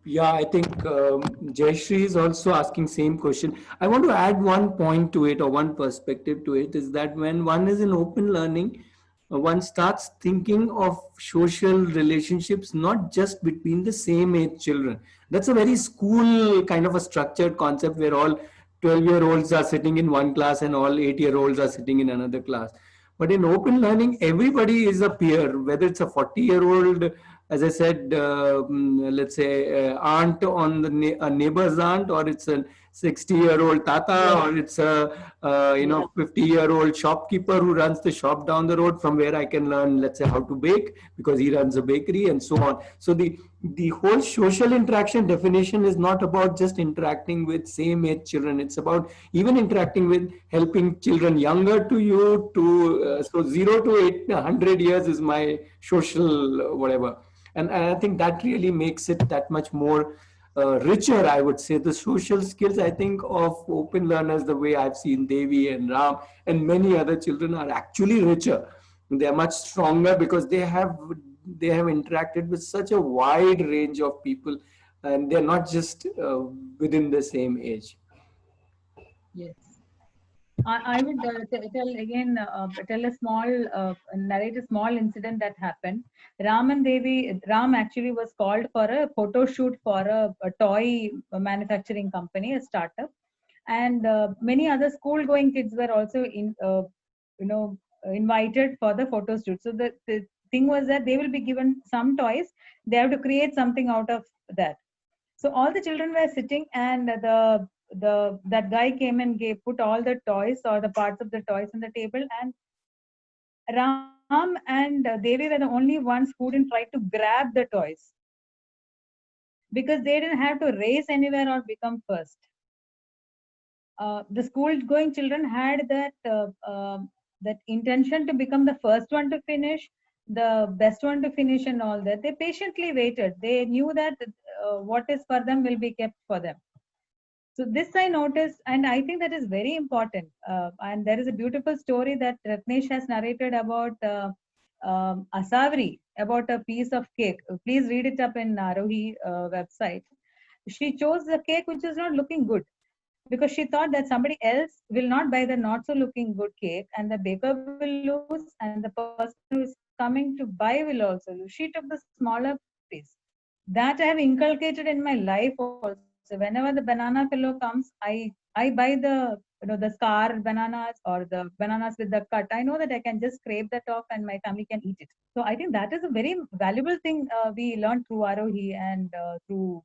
Yeah, I think Jayashree is also asking same question. I want to add one point to it or one perspective to it is that when one is in open learning, one starts thinking of social relationships not just between the same age children. That's a very school kind of a structured concept where all 12-year-olds are sitting in one class and all 8-year-olds are sitting in another class. But in open learning, everybody is a peer, whether it's a 40-year-old, as I said, let's say aunt on the a neighbor's aunt, or it's a 60-year-old tata, or it's a 50-year-old shopkeeper who runs the shop down the road from where I can learn, let's say, how to bake because he runs a bakery and so on. So the whole social interaction definition is not about just interacting with same age children. It's about even interacting with helping children younger to you to so 0 to 100 years is my social whatever. And I think that really makes it that much more richer, I would say. The social skills, I think, of open learners, the way I've seen Devi and Ram and many other children are actually richer. They are much stronger because they have interacted with such a wide range of people and they're not just within the same age. Yes. I would tell a small, narrate a small incident that happened. Ram actually was called for a photo shoot for a toy manufacturing company, a startup. And many other school going kids were also invited for the photo shoot. So the thing was that they will be given some toys. They have to create something out of that. So all the children were sitting, and that guy came and put all the toys or the parts of the toys on the table, and Ram and Devi were the only ones who didn't try to grab the toys because they didn't have to race anywhere or become first. The school-going children had that intention to become the first one to finish, the best one to finish, and all that. They patiently waited. They knew that what is for them will be kept for them. So this I noticed, and I think that is very important. And there is a beautiful story that Ratnesh has narrated about Asavri, about a piece of cake. Please read it up in Arohi website. She chose the cake which is not looking good because she thought that somebody else will not buy the not so looking good cake and the baker will lose and the person who is coming to buy will also lose. She took the smaller piece. That I have inculcated in my life also. Whenever the banana fellow comes, I buy the scar bananas or the bananas with the cut. I know that I can just scrape that off and my family can eat it. So I think that is a very valuable thing we learned through Arohi and through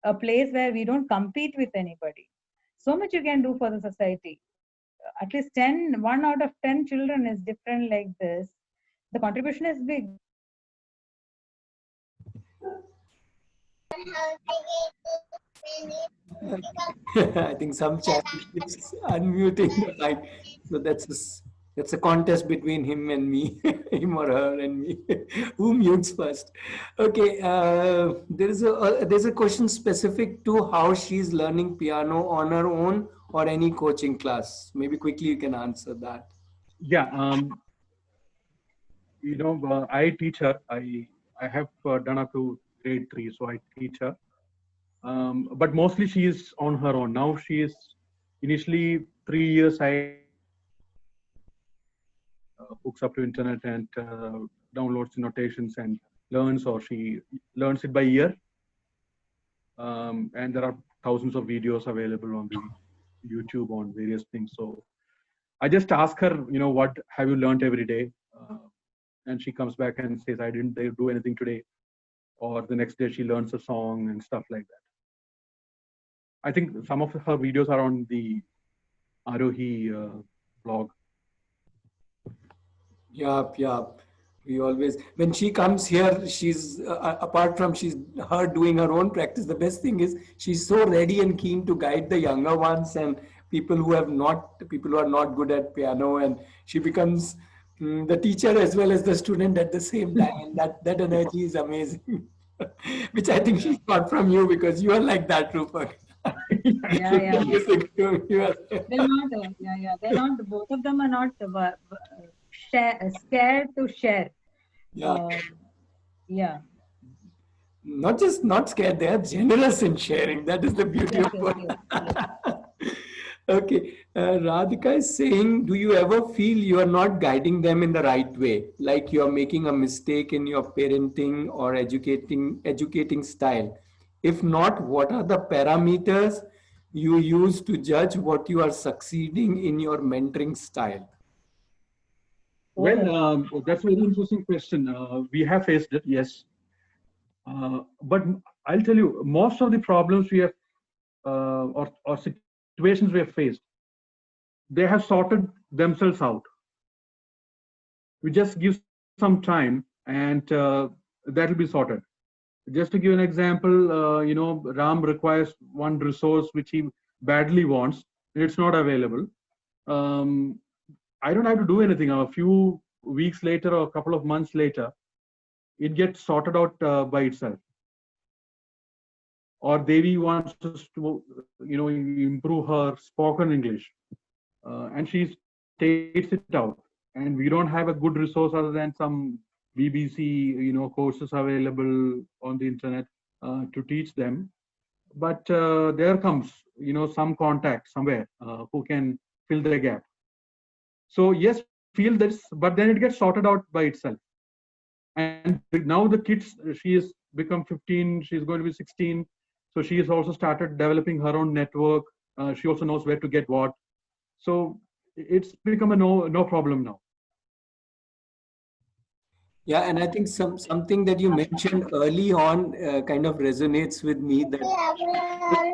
a place where we don't compete with anybody. So much you can do for the society. At least 1 out of 10 children is different like this. The contribution is big. I think some chat is unmuting the line. So that's a contest between him and me, him or her and me. Who mutes first? Okay, there's a question specific to how she's learning piano on her own or any coaching class. Maybe quickly you can answer that. Yeah, I teach her. I have done up to grade 3, so I teach her. But mostly she is on her own now. She is initially 3 years. I hooks up to internet and downloads the notations and learns, or she learns it by ear. And there are thousands of videos available on the YouTube on various things. So I just ask her, what have you learned every day? And she comes back and says, I didn't do anything today. Or the next day she learns a song and stuff like that. I think some of her videos are on the Arohi blog. Yeah. We always, when she comes here, she's apart from her doing her own practice, the best thing is she's so ready and keen to guide the younger ones and people who are not good at piano, and she becomes the teacher as well as the student at the same time. And that energy is amazing, which I think she got from you, because you are like that, Rupak. Yeah. They're not. Both of them are not scared to share. Yeah. Not scared, they are generous in sharing. That is the beauty of it. Yes. Okay. Radhika is saying, do you ever feel you are not guiding them in the right way? Like you are making a mistake in your parenting or educating style? If not, what are the parameters you use to judge what you are succeeding in your mentoring style? Well, that's a very interesting question. We have faced it, yes. But I'll tell you, most of the problems we have, or situations we have faced, they have sorted themselves out. We just give some time and that will be sorted. Just to give an example, Ram requires one resource which he badly wants. It's not available. I don't have to do anything. A few weeks later or a couple of months later, it gets sorted out by itself. Or Devi wants us to, improve her spoken English, and she states it out. And we don't have a good resource other than some BBC, courses available on the internet to teach them. But there comes, some contact somewhere who can fill the gap. So yes, feel this, but then it gets sorted out by itself. And now the kids, she has become 15, she's going to be 16. So she has also started developing her own network. She also knows where to get what. So it's become a no problem now. Yeah, and I think something that you mentioned early on kind of resonates with me, that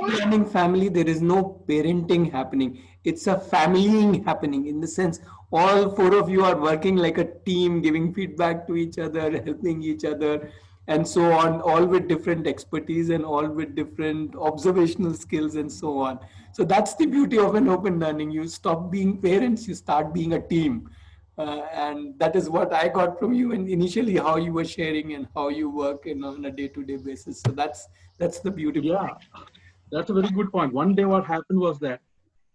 in learning family, there is no parenting happening. It's a familying happening, in the sense all four of you are working like a team, giving feedback to each other, helping each other, and so on, all with different expertise and all with different observational skills and so on. So that's the beauty of an open learning. You stop being parents, you start being a team. And that is what I got from you, and initially how you were sharing and how you work on a day-to-day basis. So that's the beauty. Yeah, that's a very good point. One day what happened was that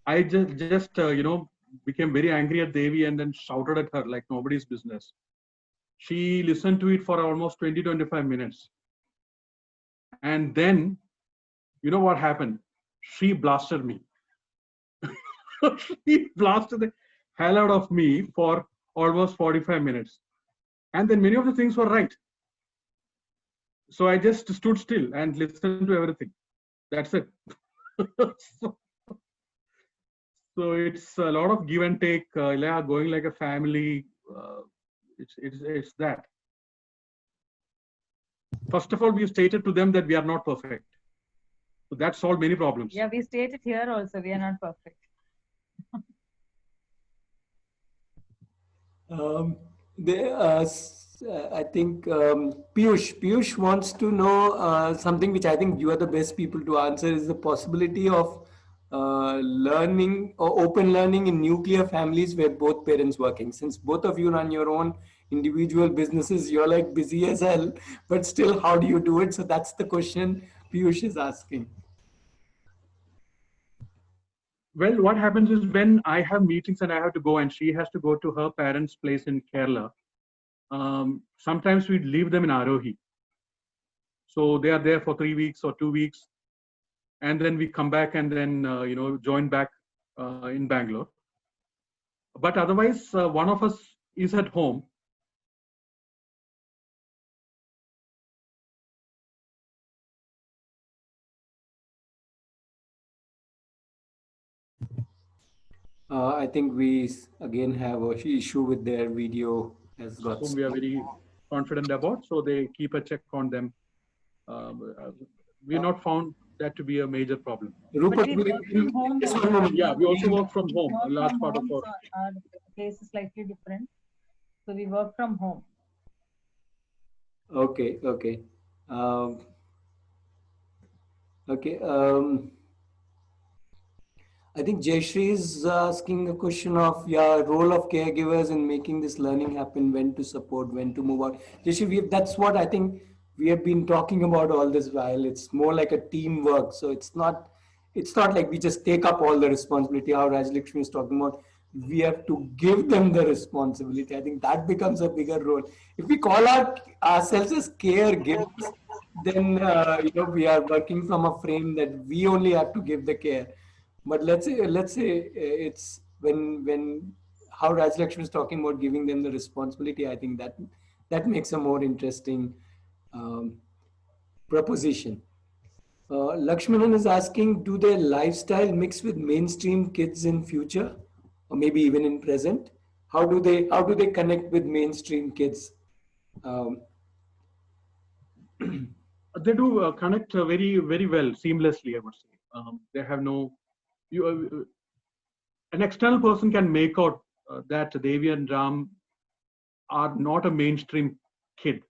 I just became very angry at Devi and then shouted at her like nobody's business. She listened to it for almost 20-25 minutes. And then, you know what happened? She blasted me. She blasted the hell out of me for almost 45 minutes. And then many of the things were right. So I just stood still and listened to everything. That's it. So it's a lot of give and take, going like a family. It's that. First of all, we stated to them that we are not perfect. So that solved many problems. Yeah, we stated here also, we are not perfect. I think Piyush wants to know something which I think you are the best people to answer, is the possibility of learning or open learning in nuclear families where both parents working. Since both of you run your own individual businesses, you're like busy as hell, but still, how do you do it? So that's the question Piyush is asking. Well, what happens is when I have meetings and I have to go and she has to go to her parents' place in Kerala, sometimes we leave them in Arohi. So they are there for 3 weeks or 2 weeks. And then we come back and then, join back in Bangalore. But otherwise, one of us is at home. I think we again have an issue with their video has got. Whom we are very confident about, so they keep a check on them. We not found that to be a major problem. But we work from home. Yeah, we also work from home. A large part of so our place is slightly different. So we work from home. Okay, okay. Okay. I think Jayashree is asking a question of role of caregivers in making this learning happen, when to support, when to move out. Jayashree, that's what I think we have been talking about all this while. It's more like a teamwork. So it's not like we just take up all the responsibility, how Rajlakshmi is talking about. We have to give them the responsibility. I think that becomes a bigger role. If we call ourselves as caregivers, then we are working from a frame that we only have to give the care. But let's say it's when how Rajlakshmi is talking about giving them the responsibility. I think that makes a more interesting proposition. Lakshmanan is asking, do their lifestyle mix with mainstream kids in future, or maybe even in present? How do they connect with mainstream kids? They do connect very, very well, seamlessly, I would say. They have no, an external person can make out that Devi and Ram are not a mainstream kid.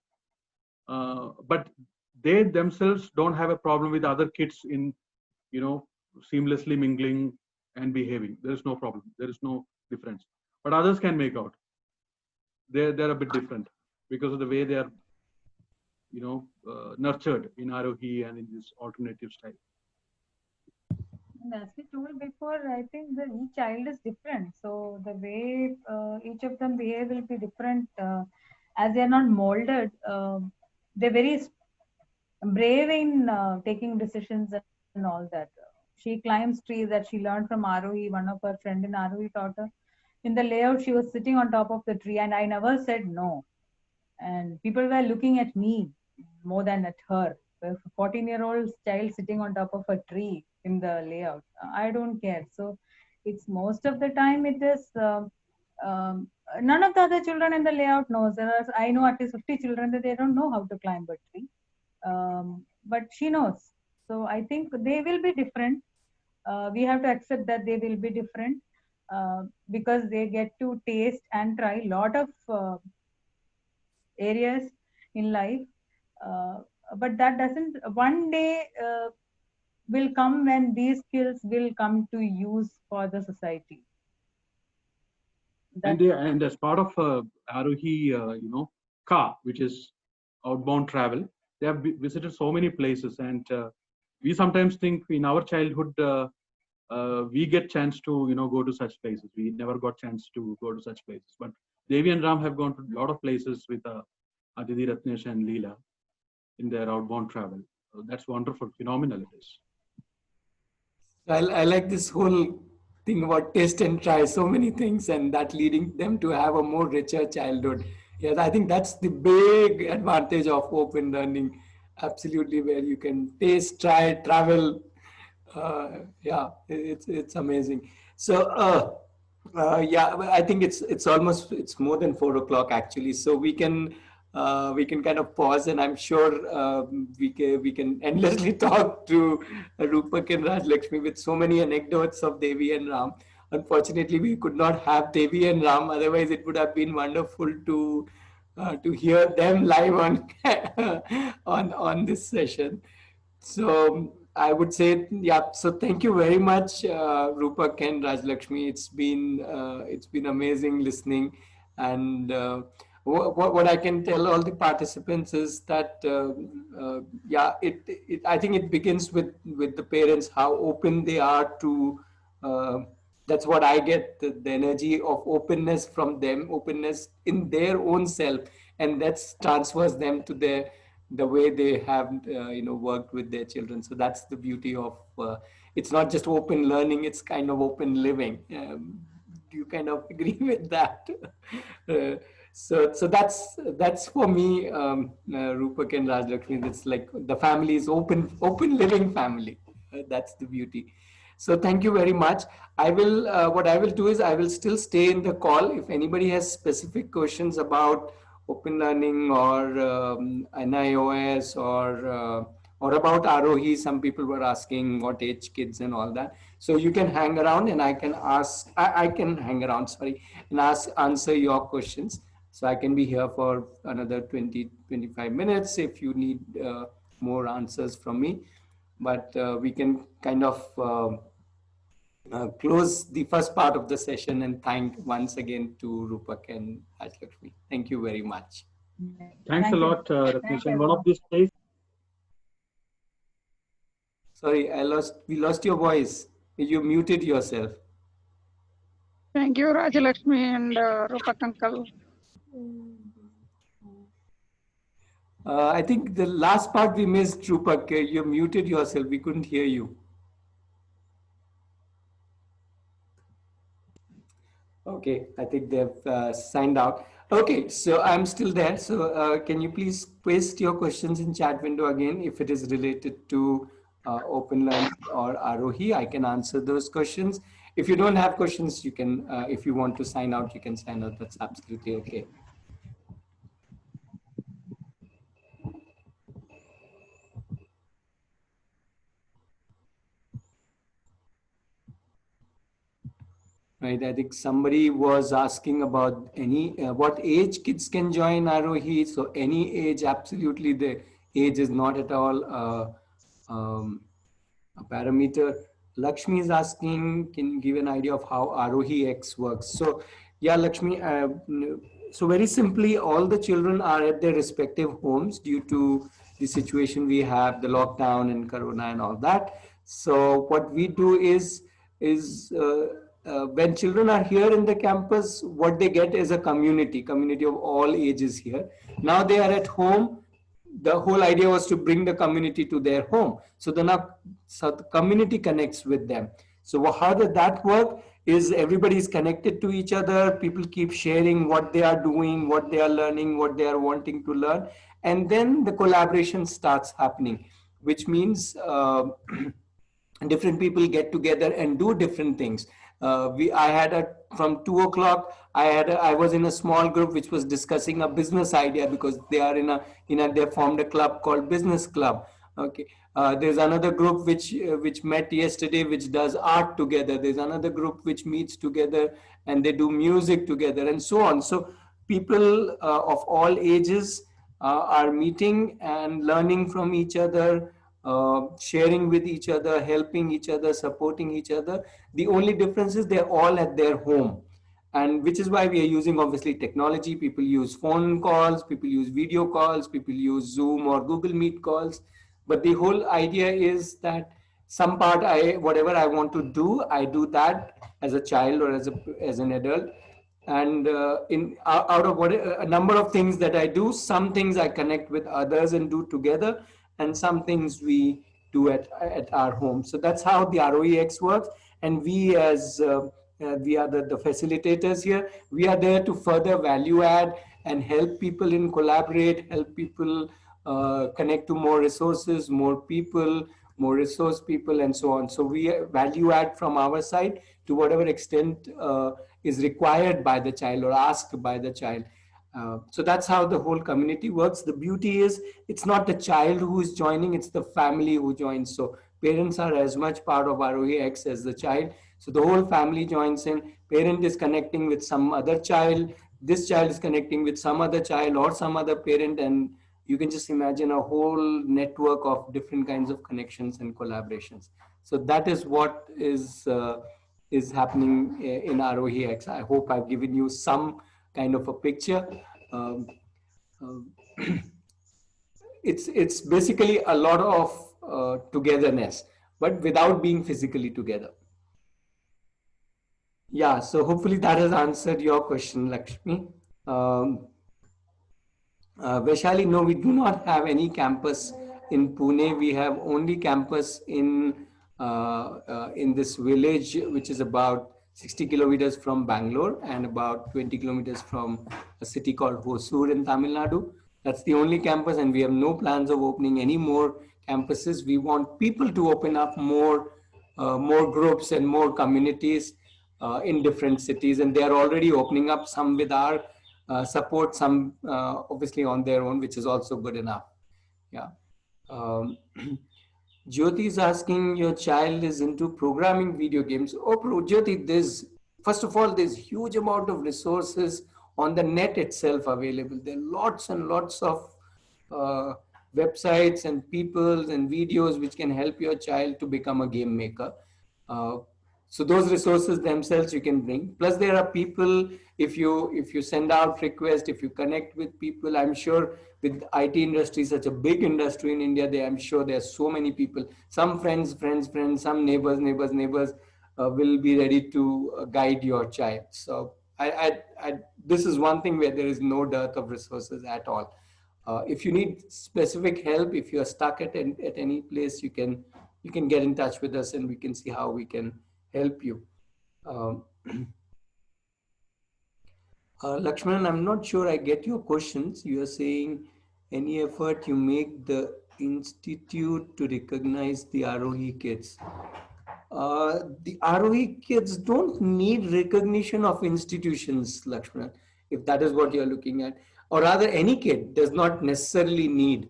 But they themselves don't have a problem with other kids in, seamlessly mingling and behaving. There is no problem. There is no difference. But others can make out. They're a bit different because of the way they are, nurtured in Arohi and in this alternative style. And as we told before, I think that each child is different. So the way each of them behave will be different. As they are not molded, they're very brave in taking decisions and all that. She climbs trees that she learned from Arohi. One of her friend in Arohi taught her. In the layout, she was sitting on top of the tree, and I never said no. And people were looking at me more than at her. A 14-year-old child sitting on top of a tree in the layout. I don't care. So it's most of the time it is none of the other children in the layout knows. I know at least 50 children that they don't know how to climb a tree. But she knows. So I think they will be different. We have to accept that they will be different because they get to taste and try a lot of areas in life. But that doesn't, one day will come when these skills will come to use for the society. And as part of Arohi, Ka, which is outbound travel, they have visited so many places, and we sometimes think in our childhood we get chance to go to such places. We never got chance to go to such places, but Devi and Ram have gone to a lot of places with Aditi, Ratnesh, and Leela in their outbound travel. So that's wonderful, phenomenal it is. I like this whole thing about taste and try so many things, and that leading them to have a more richer childhood. Yes, I think that's the big advantage of open learning. Absolutely, where you can taste, try, travel. Yeah, it's amazing. So yeah, I think it's more than 4 o'clock actually. So we can kind of pause, and I'm sure we can endlessly talk to Rupak and Rajlakshmi with so many anecdotes of Devi and Ram. Unfortunately, we could not have Devi and Ram. Otherwise, it would have been wonderful to hear them live on this session. So I would say, yeah. So thank you very much, Rupak and Rajlakshmi. It's been amazing listening, and what I can tell all the participants is that yeah, I think it begins with the parents, how open they are to. That's what I get, the energy of openness from them, openness in their own self, and that transfers them to the way they have worked with their children. So that's the beauty of it's not just open learning, it's kind of open living. you kind of agree with that? So that's for me, Rupak and Rajlakshmi. It's like the family is open living family. That's the beauty. So thank you very much. I will what I will do is I will still stay in the call. If anybody has specific questions about open learning or NIOS or about Arohi, some people were asking what age kids and all that. So you can hang around and I can ask. I can hang around. Sorry, and answer your questions. So I can be here for another 20-25 minutes if you need more answers from me. But we can kind of close the first part of the session and thank once again to Rupak and Rajlakshmi. Thank you very much. Thanks a lot, Ratnesh. And one of these days. Sorry, we lost your voice. You muted yourself. Thank you, Rajalakshmi and Rupak uncle. I think the last part we missed, Rupak. You muted yourself. We couldn't hear you. Okay, I think they've signed out. Okay, so I'm still there. So can you please paste your questions in chat window again if it is related to Open Learning or Arohi? I can answer those questions. If you don't have questions, you can, if you want to sign out, you can sign out. That's absolutely okay. Right, I think somebody was asking about any what age kids can join Arohi. So any age, absolutely, the age is not at all a parameter. Lakshmi is asking, can you give an idea of how Arohi X works? So yeah, Lakshmi, so very simply, all the children are at their respective homes due to the situation we have, the lockdown and Corona and all that. So what we do is when children are here in the campus, what they get is a community of all ages here. Now they are at home. The whole idea was to bring the community to their home. So the community connects with them. So how does that work? Is everybody is connected to each other. People keep sharing what they are doing, what they are learning, what they are wanting to learn. And then the collaboration starts happening, which means different people get together and do different things. I had from 2 o'clock, I was in a small group which was discussing a business idea because they are they formed a club called Business Club. Okay. There's another group which met yesterday, which does art together. There's another group which meets together and they do music together and so on. So people of all ages are meeting and learning from each other, sharing with each other, helping each other, supporting each other. The only difference is they're all at their home, and which is why we are using obviously technology. People use phone calls, people use video calls, people use Zoom or Google Meet calls. But the whole idea is that some part whatever I want to do, I do that as a child or as an adult. And out of a number of things that I do, some things I connect with others and do together, and some things we do at our home. So that's how the ROEX works. And we as we are the facilitators here. We are there to further value add and help people in collaborate, help people connect to more resources, more people, more resource people, and so on. So we value add from our side to whatever extent is required by the child or asked by the child. So that's how the whole community works. The beauty is it's not the child who is joining, it's the family who joins. So parents are as much part of ROEX as the child. So the whole family joins in. Parent is connecting with some other child. This child is connecting with some other child or some other parent. And you can just imagine a whole network of different kinds of connections and collaborations. So that is what is happening in ROEX. I hope I've given you some kind of a picture. It's basically a lot of togetherness, but without being physically together. Yeah, so hopefully that has answered your question, Lakshmi. Vaishali, no, we do not have any campus in Pune. We have only campus in this village, which is about 60 kilometers from Bangalore and about 20 kilometers from a city called Hosur in Tamil Nadu. That's the only campus, and we have no plans of opening any more campuses. We want people to open up more groups and more communities in different cities, and they are already opening up, some with our support, some obviously on their own, which is also good enough. Yeah. Jyoti is asking, your child is into programming video games. Oh, Jyoti, first of all, there's huge amount of resources on the net itself available. There are lots and lots of websites and people and videos which can help your child to become a game maker. So those resources themselves you can bring. Plus there are people, if you send out requests, if you connect with people, I'm sure with IT industry, such a big industry in India, I'm sure there are so many people, some friends, some neighbors will be ready to guide your child. So this is one thing where there is no dearth of resources at all. If you need specific help, if you're stuck at any place, you can get in touch with us and we can see how we can help you. Lakshman, I'm not sure I get your questions. You are saying any effort you make the institute to recognize the Arohi kids. The Arohi kids don't need recognition of institutions, Lakshman, if that is what you're looking at. Or rather, any kid does not necessarily need.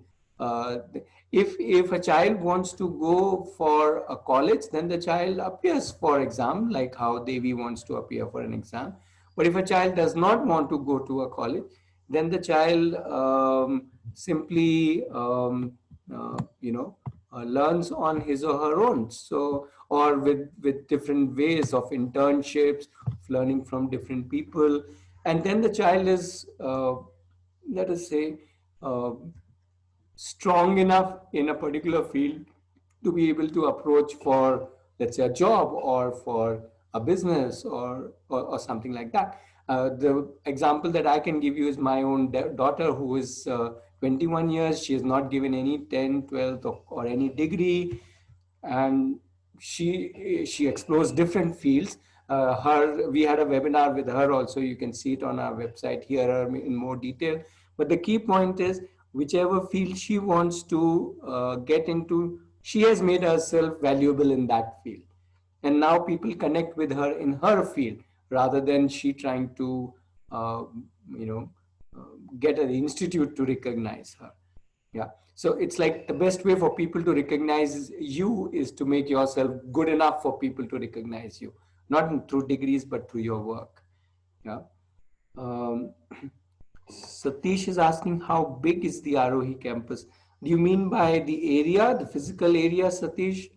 If a child wants to go for a college, then the child appears for exam, like how Devi wants to appear for an exam. But if a child does not want to go to a college, then the child simply, learns on his or her own. So, or with different ways of internships, of learning from different people. And then the child is, let us say, strong enough in a particular field to be able to approach for, let's say, a job or for a business or something like that. The example that I can give you is my own daughter, who is 21 years. She has not given any 10, 12 or any degree. And she explores different fields. We had a webinar with her also. You can see it on our website, hear her in more detail. But the key point is, whichever field she wants to get into, she has made herself valuable in that field. And now people connect with her in her field rather than she trying to, get an institute to recognize her. Yeah. So it's like the best way for people to recognize you is to make yourself good enough for people to recognize you, not through degrees, but through your work. Yeah. Satish is asking, how big is the Arohi campus? Do you mean by the area, the physical area, Satish?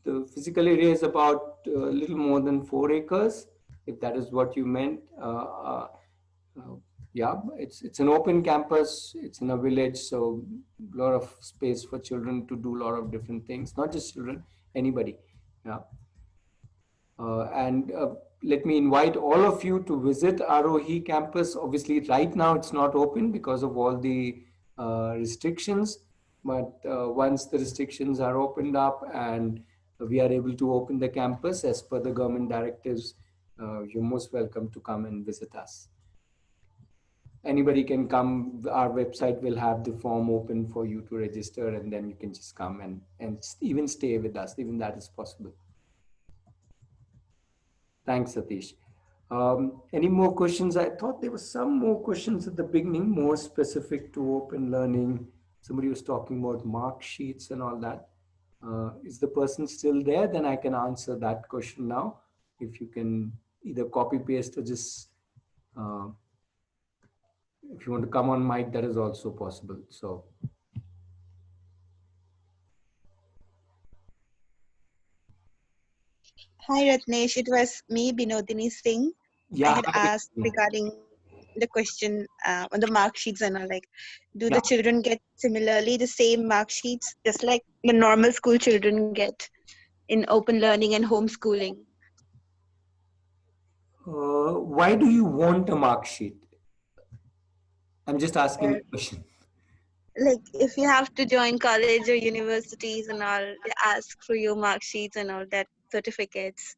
The physical area is about a little more than 4 acres, if that is what you meant. Yeah, it's an open campus. It's in a village, so a lot of space for children to do a lot of different things. Not just children, anybody. Yeah. Let me invite all of you to visit Arohi campus. Obviously, right now it's not open because of all the restrictions. But once the restrictions are opened up and we are able to open the campus as per the government directives, you're most welcome to come and visit us. Anybody can come. Our website will have the form open for you to register, and then you can just come and even stay with us. Even that is possible. Thanks, Satish. Any more questions? I thought there were some more questions at the beginning, more specific to open learning. Somebody was talking about mark sheets and all that. Is the person still there? Then I can answer that question now. If you can either copy paste or just, if you want to come on mic, that is also possible. So. Hi, Ratnesh. It was me, Binodini Singh. Yeah, I had asked regarding the question on the mark sheets and all, like, do the children get similarly the same mark sheets, just like the normal school children get in open learning and homeschooling? Why do you want a mark sheet? I'm just asking a question. Like, if you have to join college or universities and all, they ask for your mark sheets and all that, certificates.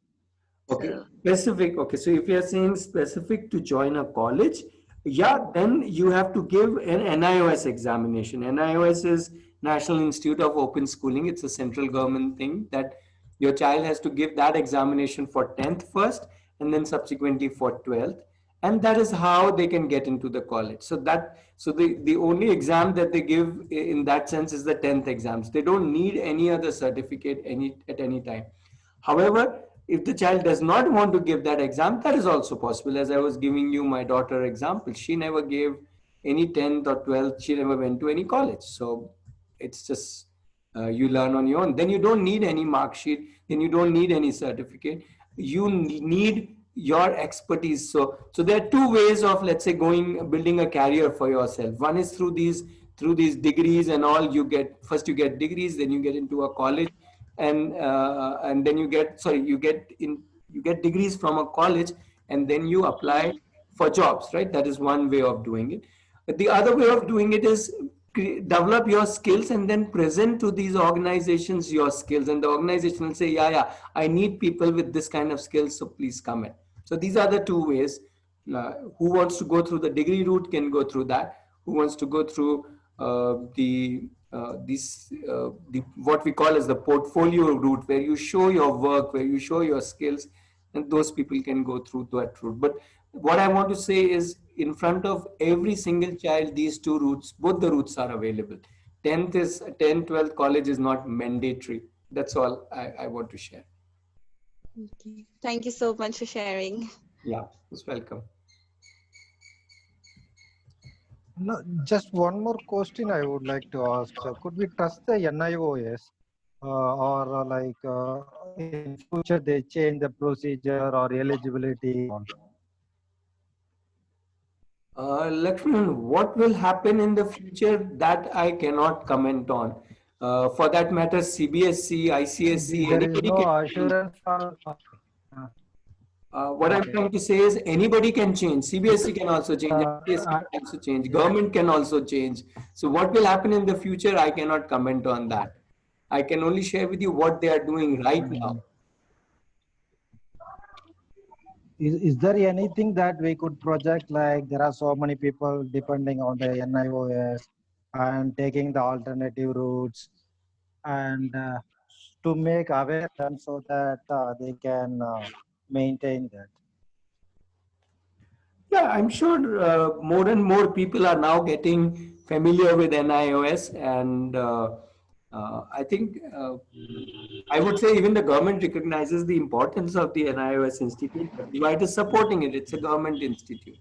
Okay, So, specific. Okay, so if you are saying specific to join a college, yeah, then you have to give an NIOS examination. NIOS is National Institute of Open Schooling. It's a central government thing that your child has to give that examination for 10th first and then subsequently for 12th. And that is how they can get into the college. So the only exam that they give in that sense is the 10th exams. They don't need any other certificate at any time. However, if the child does not want to give that exam, that is also possible. As I was giving you my daughter example, she never gave any 10th or 12th, she never went to any college. So it's just you learn on your own. Then you don't need any mark sheet, then you don't need any certificate. You need your expertise. So there are two ways of, let's say, building a career for yourself. One is through these degrees and all. You get first, you get degrees, then you get into a college, and then you get degrees from a college, and then you apply for jobs, right? That is one way of doing it. But the other way of doing it is develop your skills and then present to these organizations your skills, and the organization will say, yeah, I need people with this kind of skills, so please come in. So these are the two ways. Who wants to go through the degree route can go through that. Who wants to go through the what we call as the portfolio route, where you show your work, where you show your skills, and those people can go through that route. But what I want to say is, in front of every single child, these two routes, both the routes are available. 12th college is not mandatory. That's all I want to share. okay. Thank you so much for sharing. Yeah, most welcome. No, just one more question I would like to ask. Could we trust the NIOS, or in future they change the procedure or eligibility? Lakshman, what will happen in the future, that I cannot comment on. For that matter, CBSE, ICSE, There is anybody no can. assurance for. What I'm trying to say is, anybody can change. CBSE can also change. ICSE can also change. Government can also change. So what will happen in the future, I cannot comment on that. I can only share with you what they are doing right now. Is there anything that we could project, like there are so many people depending on the NIOS and taking the alternative routes, and to make aware them so that they can maintain that? Yeah, I'm sure more and more people are now getting familiar with NIOS, and I think I would say even the government recognizes the importance of the NIOS Institute. But why it is supporting it? It's a government institute.